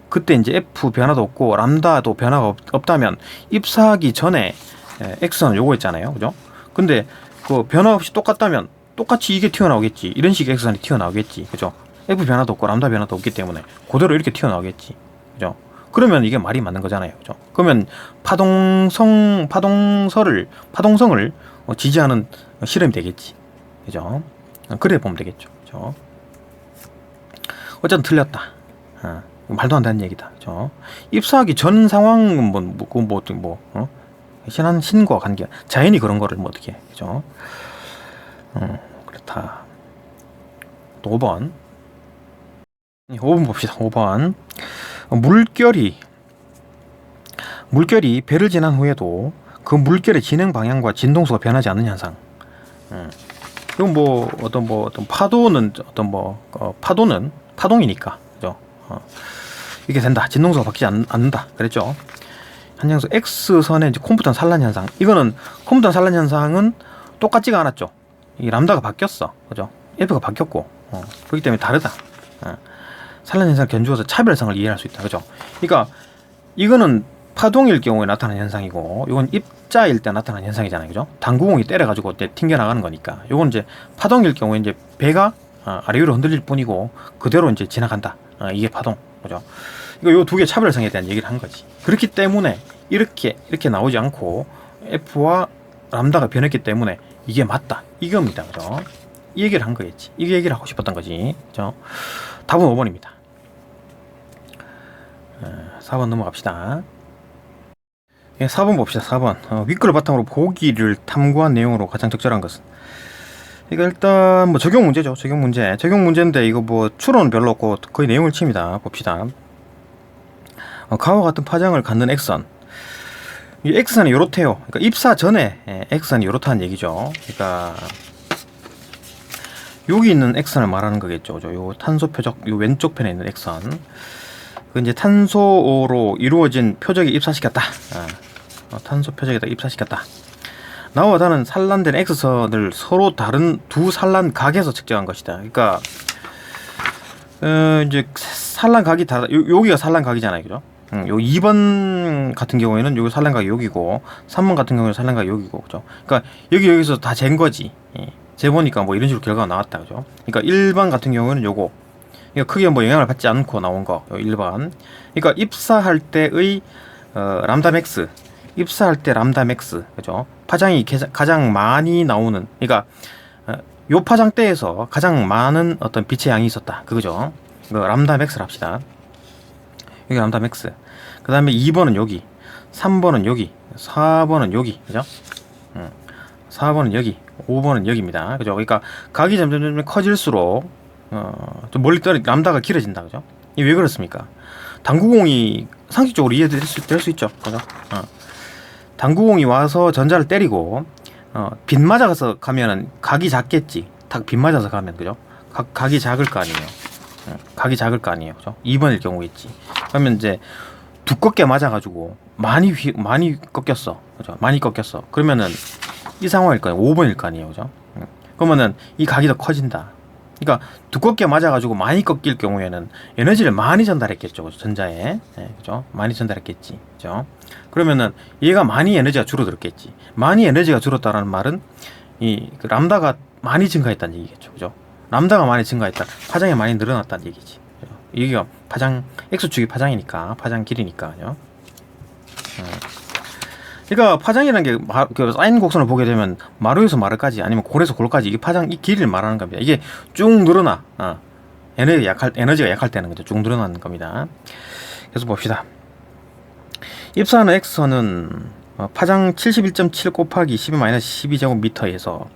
그때 이제 F 변화도 없고 람다도 변화가 없다면 입사하기 전에 X선 요거 있잖아요. 그죠? 근데 그 변화 없이 똑같다면 똑같이 이게 튀어나오겠지. 이런 식의 X선이 튀어나오겠지. 그죠? F 변화도 없고 람다 변화도 없기 때문에 그대로 이렇게 튀어나오겠지. 그죠? 그러면 이게 말이 맞는 거잖아요. 그죠? 그러면 파동성을 지지하는 실험이 되겠지. 그죠? 그래 보면 되겠죠. 그죠? 어쨌든 틀렸다. 말도 안 되는 얘기다. 그죠? 입사하기 전 상황은 신과 관계. 자연이 그런 거를 뭐 어떻게 해. 그죠? 그렇다. 또 5번. 5번 봅시다. 5번. 물결이 배를 지난 후에도 그 물결의 진행 방향과 진동수가 변하지 않는 현상. 이건 어떤 파도는 파도는 파동이니까, 그죠? 이게 된다. 진동수가 바뀌지 않는다. 그랬죠? 한양수 X선의 이제 콤프턴 산란 현상. 이거는 콤프턴 산란 현상은 똑같지가 않았죠. 이 람다가 바뀌었어. 그죠? F가 바뀌었고, 그렇기 때문에 다르다. 산란 현상을 견주어서 차별성을 이해할 수 있다. 그죠? 그러니까 이거는 파동일 경우에 나타나는 현상이고, 이건 입자일 때 나타나는 현상이잖아요. 그죠? 당구공이 때려가지고 튕겨 나가는 거니까. 이건 이제 파동일 경우에 이제 배가 아래 위로 흔들릴 뿐이고, 그대로 이제 지나간다. 이게 파동. 그죠? 이거 요 두 개 차별성에 대한 얘기를 한 거지. 그렇기 때문에 이렇게 나오지 않고 F와 람다가 변했기 때문에 이게 맞다. 이겁니다. 그죠? 이 얘기를 한 거겠지. 이 얘기를 하고 싶었던 거지. 그죠? 답은 5번입니다. 4번 넘어갑시다. 4번 봅시다. 4번. 윗글을 바탕으로 보기를 탐구한 내용으로 가장 적절한 것은. 이거 일단 뭐 적용 문제죠. 적용 문제인데 이거 뭐 추론은 별로 없고 거의 내용을 칩니다. 봅시다. 가와 같은 파장을 갖는 X선. 이 X선이 요렇대요. 그러니까 입사 전에 X선이 요렇다는 얘기죠. 그러니까 여기 있는 X선을 말하는 거겠죠. 요 탄소 표적 요 왼쪽 편에 있는 X선. 그 이제 탄소로 이루어진 표적에 입사시켰다. 탄소 표적에다 입사시켰다. 나와 다른 산란된 X선을 서로 다른 두 산란각에서 측정한 것이다. 그러니까 이제 산란각이 다르다. 여기가 산란각이잖아요, 그죠? 요 2번 같은 경우에는 여기 산란각이 여기고 3번 같은 경우에는 산란각이 여기고, 그죠? 그러니까 여기서 다 잰 거지. 재보니까 뭐 이런 식으로 결과가 나왔다, 그죠? 그러니까 1번 같은 경우에는 요거. 그러니까 크게 뭐 영향을 받지 않고 나온 거, 1번. 그러니까 입사할 때의 람다 맥스, 입사할 때 람다 맥스, 그죠? 파장이 가장 많이 나오는, 그러니까 요 파장대에서 가장 많은 어떤 빛의 양이 있었다, 그거죠? 람다 맥스를 합시다. 여기 람다 맥스. 그 다음에 2번은 여기, 3번은 여기, 4번은 여기, 그죠? 4번은 여기, 5번은 여기입니다. 그죠? 그러니까 각이 점점 커질수록 좀 멀리 람다가 길어진다, 그죠? 이게 왜 그렇습니까? 당구공이 상식적으로 이해될 수 있죠, 그죠? 당구공이 와서 전자를 때리고 빗 맞아서 가면은 각이 작겠지. 빗 맞아서 가면, 그죠? 각이 작을 거 아니에요. 각이 작을 거 아니에요, 그죠? 2번일 경우겠지. 그러면 이제 두껍게 맞아가지고 많이 꺾였어, 그죠? 많이 꺾였어. 그러면은 이 상황일 거 아니에요. 5번일 거 아니에요, 그죠? 그러면은 이 각이 더 커진다. 그러니까 두껍게 맞아가지고 많이 꺾일 경우에는 에너지를 많이 전달했겠죠, 그죠? 전자에, 그죠? 많이 전달했겠지, 그죠? 그러면은 얘가 많이 에너지가 줄어들었겠지. 많이 에너지가 줄었다라는 말은 그 람다가 많이 증가했다는 얘기겠죠, 그죠? 람다가 많이 증가했다, 파장이 많이 늘어났다는 얘기지. 그죠? 여기가 파장, X축이 파장이니까, 파장 길이니까, 그죠? 그러니까 파장이라는 게 그 사인 곡선을 보게 되면 마루에서 마루까지 아니면 골에서 골까지 이게 파장 이 길이를 말하는 겁니다. 이게 쭉 늘어나. 에너지가 약할 때는 거죠. 쭉 늘어나는 겁니다. 계속 봅시다. 입사하는 X선은 파장 71.7 곱하기 12-12제곱미터에서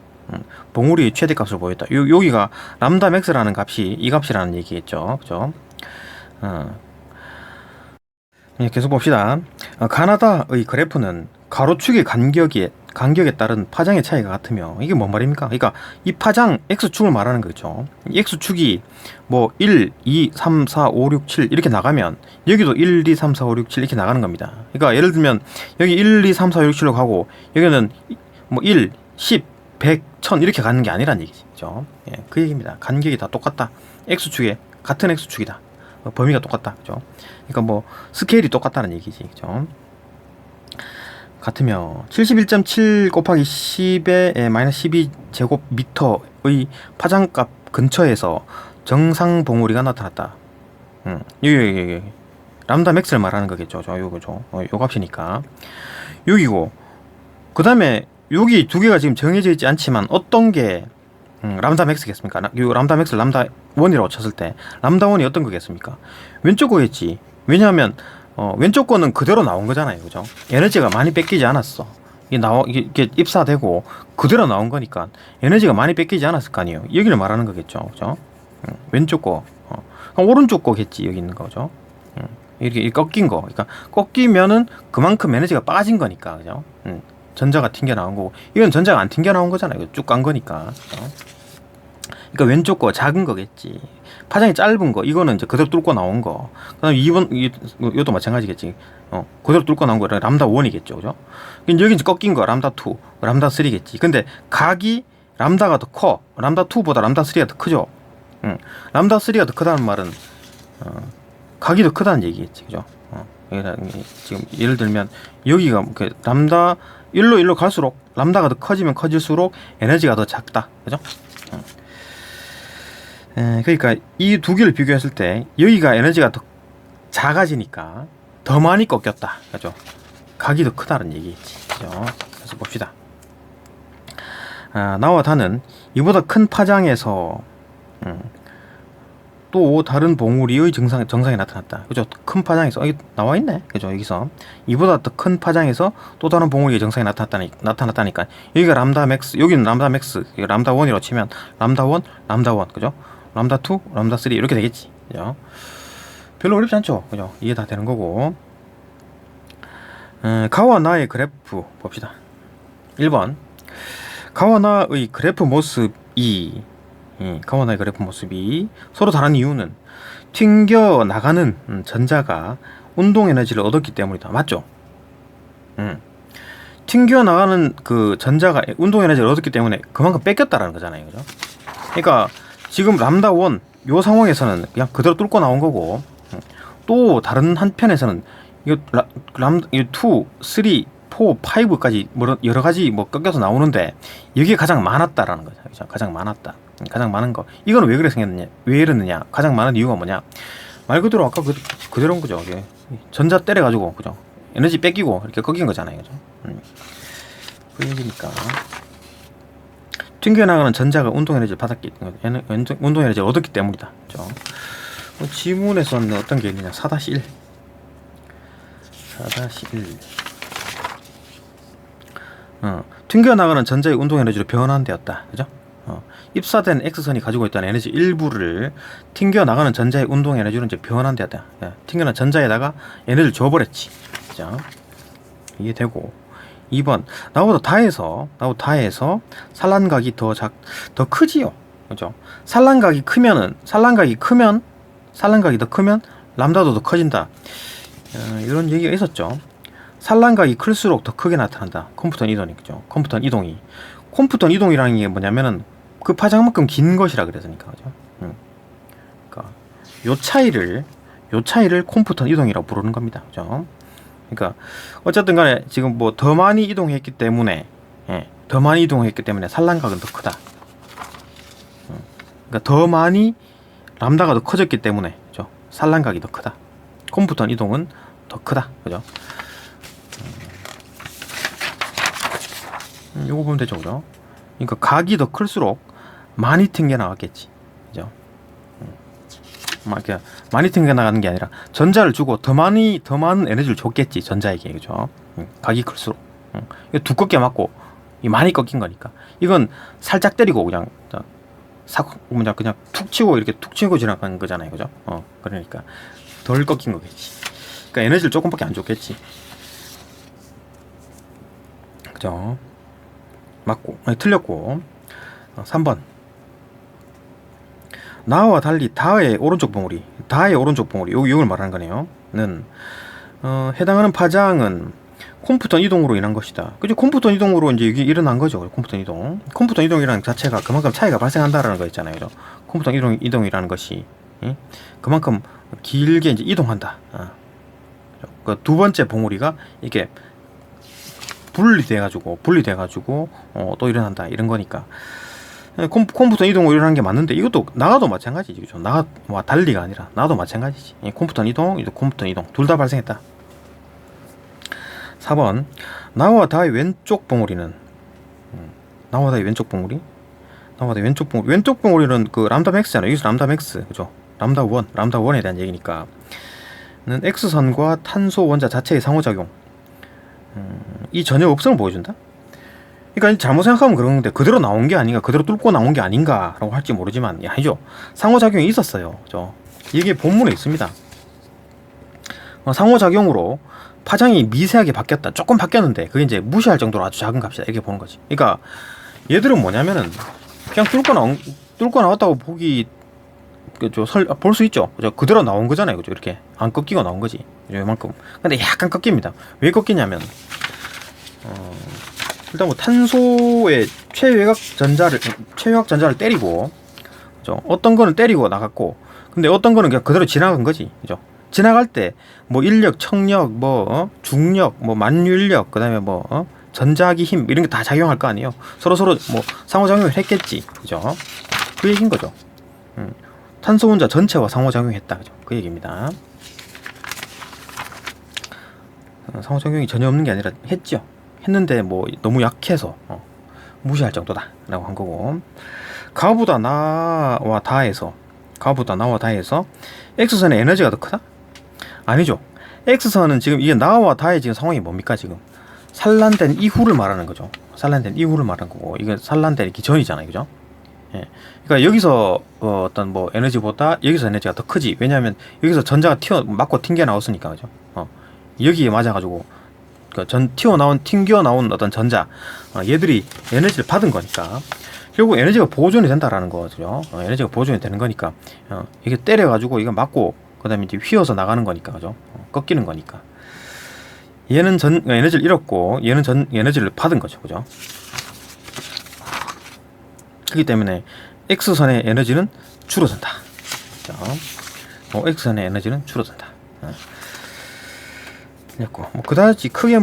봉우리의 최대값을 보였다. 여기가 람다 맥스라는 값이 이 값이라는 얘기겠죠. 그죠? 계속 봅시다. 가나다의 그래프는 가로축의 간격에 따른 파장의 차이가 같으며, 이게 뭔 말입니까? 그러니까 이 파장 X축을 말하는 거죠. 이 X축이 뭐 1, 2, 3, 4, 5, 6, 7 이렇게 나가면 여기도 1, 2, 3, 4, 5, 6, 7 이렇게 나가는 겁니다. 그러니까 예를 들면 여기 1, 2, 3, 4, 5, 6, 7로 가고 여기는 뭐 1, 10, 100, 1000 이렇게 가는 게 아니란 얘기죠. 그 얘기입니다. 간격이 다 똑같다. X축에 같은 X축이다. 범위가 똑같다, 그죠? 그러니까 뭐 스케일이 똑같다는 얘기지, 그죠? 같으며 71.7 곱하기 10의 마이너스 12제곱미터의 파장값 근처에서 정상 봉우리가 나타났다. 여기 람다 맥스를 말하는 거겠죠, 요거죠. 요 값이니까 여기고, 그 다음에 여기 두 개가 지금 정해져 있지 않지만 어떤 게 람다 맥스겠습니까? 요 람다 맥스 람다 1이라고 쳤을 때 람다 1이 어떤 거겠습니까? 왼쪽 거겠지. 왜냐하면 왼쪽 거는 그대로 나온 거잖아요, 그죠? 에너지가 많이 뺏기지 않았어. 이게 입사되고 그대로 나온 거니까 에너지가 많이 뺏기지 않았을 거 아니에요. 여기를 말하는 거겠죠, 그죠? 왼쪽 거, 오른쪽 거겠지 여기 있는 거죠. 이렇게 꺾인 거, 그러니까 꺾이면은 그만큼 에너지가 빠진 거니까, 그죠? 전자가 튕겨 나온 거고, 이건 전자가 안 튕겨 나온 거잖아요. 쭉 간 거니까. 그죠? 그러니까 왼쪽 거 작은 거겠지. 파장이 짧은 거, 이거는 이제 그대로 뚫고 나온 거. 그다음에 2번 이것도 마찬가지겠지. 그대로 뚫고 나온 거 람다 1이겠죠, 그죠? 여기 이제 꺾인 거 람다 2, 람다 3겠지. 근데 각이 람다가 더 커. 람다 2보다 람다 3가 더 크죠. 람다 3가 더 크다는 말은 각이 더 크다는 얘기겠지, 그죠? 지금 예를 들면 여기가 람다 1로 갈수록 람다가 더 커지면 커질수록 에너지가 더 작다, 그죠? 그러니까 이 두 개를 비교했을 때 여기가 에너지가 더 작아지니까 더 많이 꺾였다, 그죠? 각이 더 크다는 얘기겠지, 그죠? 그래서 봅시다. 나와 다는 이보다 큰 파장에서 또 다른 봉우리의 정상이 나타났다, 그죠? 큰 파장에서 여기 나와 있네, 그죠? 여기서 이보다 더 큰 파장에서 또 다른 봉우리의 정상이 나타났다니까 여기가 람다 맥스, 여기는 람다 맥스, 람다 1이라고 치면 람다 1, 람다 1, 그죠? 람다 2, 람다 3 이렇게 되겠지, 그죠? 별로 어렵지 않죠, 그죠? 이해 다 되는 거고. 가와 나의 그래프 봅시다. 1번 가와 나의 그래프 모습이 서로 다른 이유는 튕겨 나가는 전자가 운동 에너지를 얻었기 때문이다. 맞죠? 튕겨 나가는 그 전자가 운동 에너지를 얻었기 때문에 그만큼 뺏겼다라는 거잖아요, 그죠? 그러니까 지금 람다 1 요 상황에서는 그냥 그대로 뚫고 나온 거고, 또 다른 한편에서는 이거 람다 2, 3, 4, 5까지 여러 가지 꺾여서 나오는데 여기에 가장 많았다라는 거죠. 그죠? 가장 많은 거. 이건 왜 이러느냐? 가장 많은 이유가 뭐냐? 말 그대로 아까 그대로인 거죠. 이게 전자 때려가지고, 그죠? 에너지 뺏기고 이렇게 꺾인 거잖아요, 그죠? 그 얘기니까. 튕겨나가는 전자가 운동 에너지를 운동 에너지를 얻었기 때문이다, 그죠? 지문에서는 어떤 게 있느냐? 4-1. 튕겨나가는 전자의 운동 에너지로 변환되었다, 그죠? 입사된 X선이 가지고 있던 에너지 일부를 튕겨나가는 전자의 운동 에너지로 이제 변환되었다. 튕겨나가는 전자에다가 에너지를 줘버렸지, 그죠? 이게 되고. 2번 나보다 다해서 산란각이 더 크지요, 그죠? 산란각이 더 크면 람다도 더 커진다. 이런 얘기가 있었죠. 산란각이 클수록 더 크게 나타난다. 컴퓨터 이동이, 그죠? 컴퓨터 이동이라는 게 뭐냐면은 그 파장만큼 긴 것이라 그랬으니까, 그죠? 그러니까 요 차이를 컴퓨터 이동이라고 부르는 겁니다, 그죠? 그러니까 어쨌든 간에 지금 더 많이 이동했기 때문에 산란각은 더 크다. 그러니까 더 많이 람다가 더 커졌기 때문에, 그죠? 산란각이 더 크다. 컴퓨터 이동은 더 크다, 그죠? 요거 보면 되죠, 그죠? 그러니까 각이 더 클수록 많이 튕겨 나갔겠지, 그죠? 이렇게 많이 튕겨 나가는 게 아니라 전자를 주고 더 많은 에너지를 줬겠지, 전자에게, 그죠? 각이 클수록. 이거 두껍게 맞고 많이 꺾인 거니까. 이건 살짝 때리고 그냥 툭 치고 지나간 거잖아요, 그죠? 그러니까 덜 꺾인 거겠지. 그러니까 에너지를 조금밖에 안 줬겠지, 그죠? 맞고, 틀렸고. 3번 나와 달리 다의 오른쪽 봉우리 이걸 말하는 거네요. 는 해당하는 파장은 컴퓨터 이동으로 인한 것이다. 그죠? 컴퓨터 이동으로 이제 이게 일어난 거죠. 컴퓨터 이동이라는 자체가 그만큼 차이가 발생한다라는 거 있잖아요, 그죠? 컴퓨터 이동이라는 것이 그만큼 길게 이제 이동한다. 그 두 번째 봉우리가 이렇게 분리돼가지고 또 일어난다, 이런 거니까. 컴퓨터 이동으로 일어나는 게 맞는데 이것도 나가도 마찬가지지, 그죠? 달리가 아니라 나도 마찬가지지. 컴퓨터 이동 둘 다 발생했다. 4번 나와 다의 왼쪽 봉우리는 왼쪽 봉우리는 그 람다 맥스잖아요. 여기서 람다 맥스, 그죠? 람다 1에 대한 얘기니까 는 X선과 탄소 원자 자체의 상호작용, 이 전혀 없음을 보여준다. 그러니까 잘못 생각하면 그런 건데 그대로 나온 게 아닌가, 그대로 뚫고 나온 게 아닌가라고 할지 모르지만 아니죠. 상호작용이 있었어요. 이게 본문에 있습니다. 상호작용으로 파장이 미세하게 바뀌었다. 조금 바뀌었는데 그게 이제 무시할 정도로 아주 작은 값이다. 이렇게 보는 거지. 그러니까 얘들은 뭐냐면은 그냥 뚫고 나왔다고 보기 볼 수 있죠. 그죠? 그대로 나온 거잖아요. 그죠? 이렇게 안 꺾이고 나온 거지. 이만큼. 근데 약간 꺾입니다. 왜 꺾이냐면 일단 뭐 탄소의 최외곽 전자를 때리고, 그죠? 어떤 거는 때리고 나갔고, 근데 어떤 거는 그냥 그대로 지나간 거지. 그죠? 지나갈 때 뭐 인력, 청력, 중력, 만유인력, 그다음에 전자기 힘 이런 게 다 작용할 거 아니에요. 서로 뭐 상호작용을 했겠지. 그죠? 그 얘기인 거죠. 탄소 혼자 전체와 상호작용했다. 그죠? 그 얘기입니다. 상호작용이 전혀 없는 게 아니라 했죠. 했는데 뭐 너무 약해서 무시할 정도다 라고 한 거고, 가보다 나와 다해서 X선의 에너지가 더 크다? 아니죠. X선은 지금 이게 나와 다의 지금 상황이 뭡니까? 지금 산란된 이후를 말하는 거죠. 산란된 이후를 말하는 거고, 이건 산란되기 전이잖아요. 그죠? 예. 그러니까 여기서 어떤 뭐 에너지보다 여기서 에너지가 더 크지. 왜냐하면 여기서 전자가 맞고 튕겨 나왔으니까. 그죠? 여기에 맞아가지고 튕겨 나온 어떤 전자, 얘들이 에너지를 받은 거니까 결국 에너지가 보존이 된다라는 거죠. 에너지가 보존이 되는 거니까 이게 때려가지고 이거 맞고 그다음에 이제 휘어서 나가는 거니까. 그죠? 꺾이는 거니까. 얘는 에너지를 잃었고 얘는 에너지를 받은 거죠. 그죠? 그렇기 때문에 X선의 에너지는 줄어든다. X선의 에너지는 줄어든다. 그다지 크게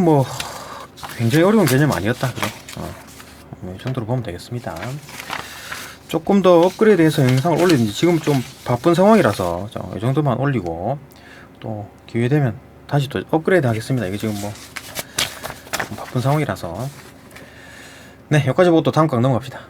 굉장히 어려운 개념 아니었다. 그죠? 이 정도로 보면 되겠습니다. 조금 더 업그레이드해서 영상을 올리든지, 지금 좀 바쁜 상황이라서 이 정도만 올리고 또 기회 되면 다시 또 업그레이드 하겠습니다. 이게 지금 바쁜 상황이라서. 네, 여기까지 보고 또 다음 강 넘어갑시다.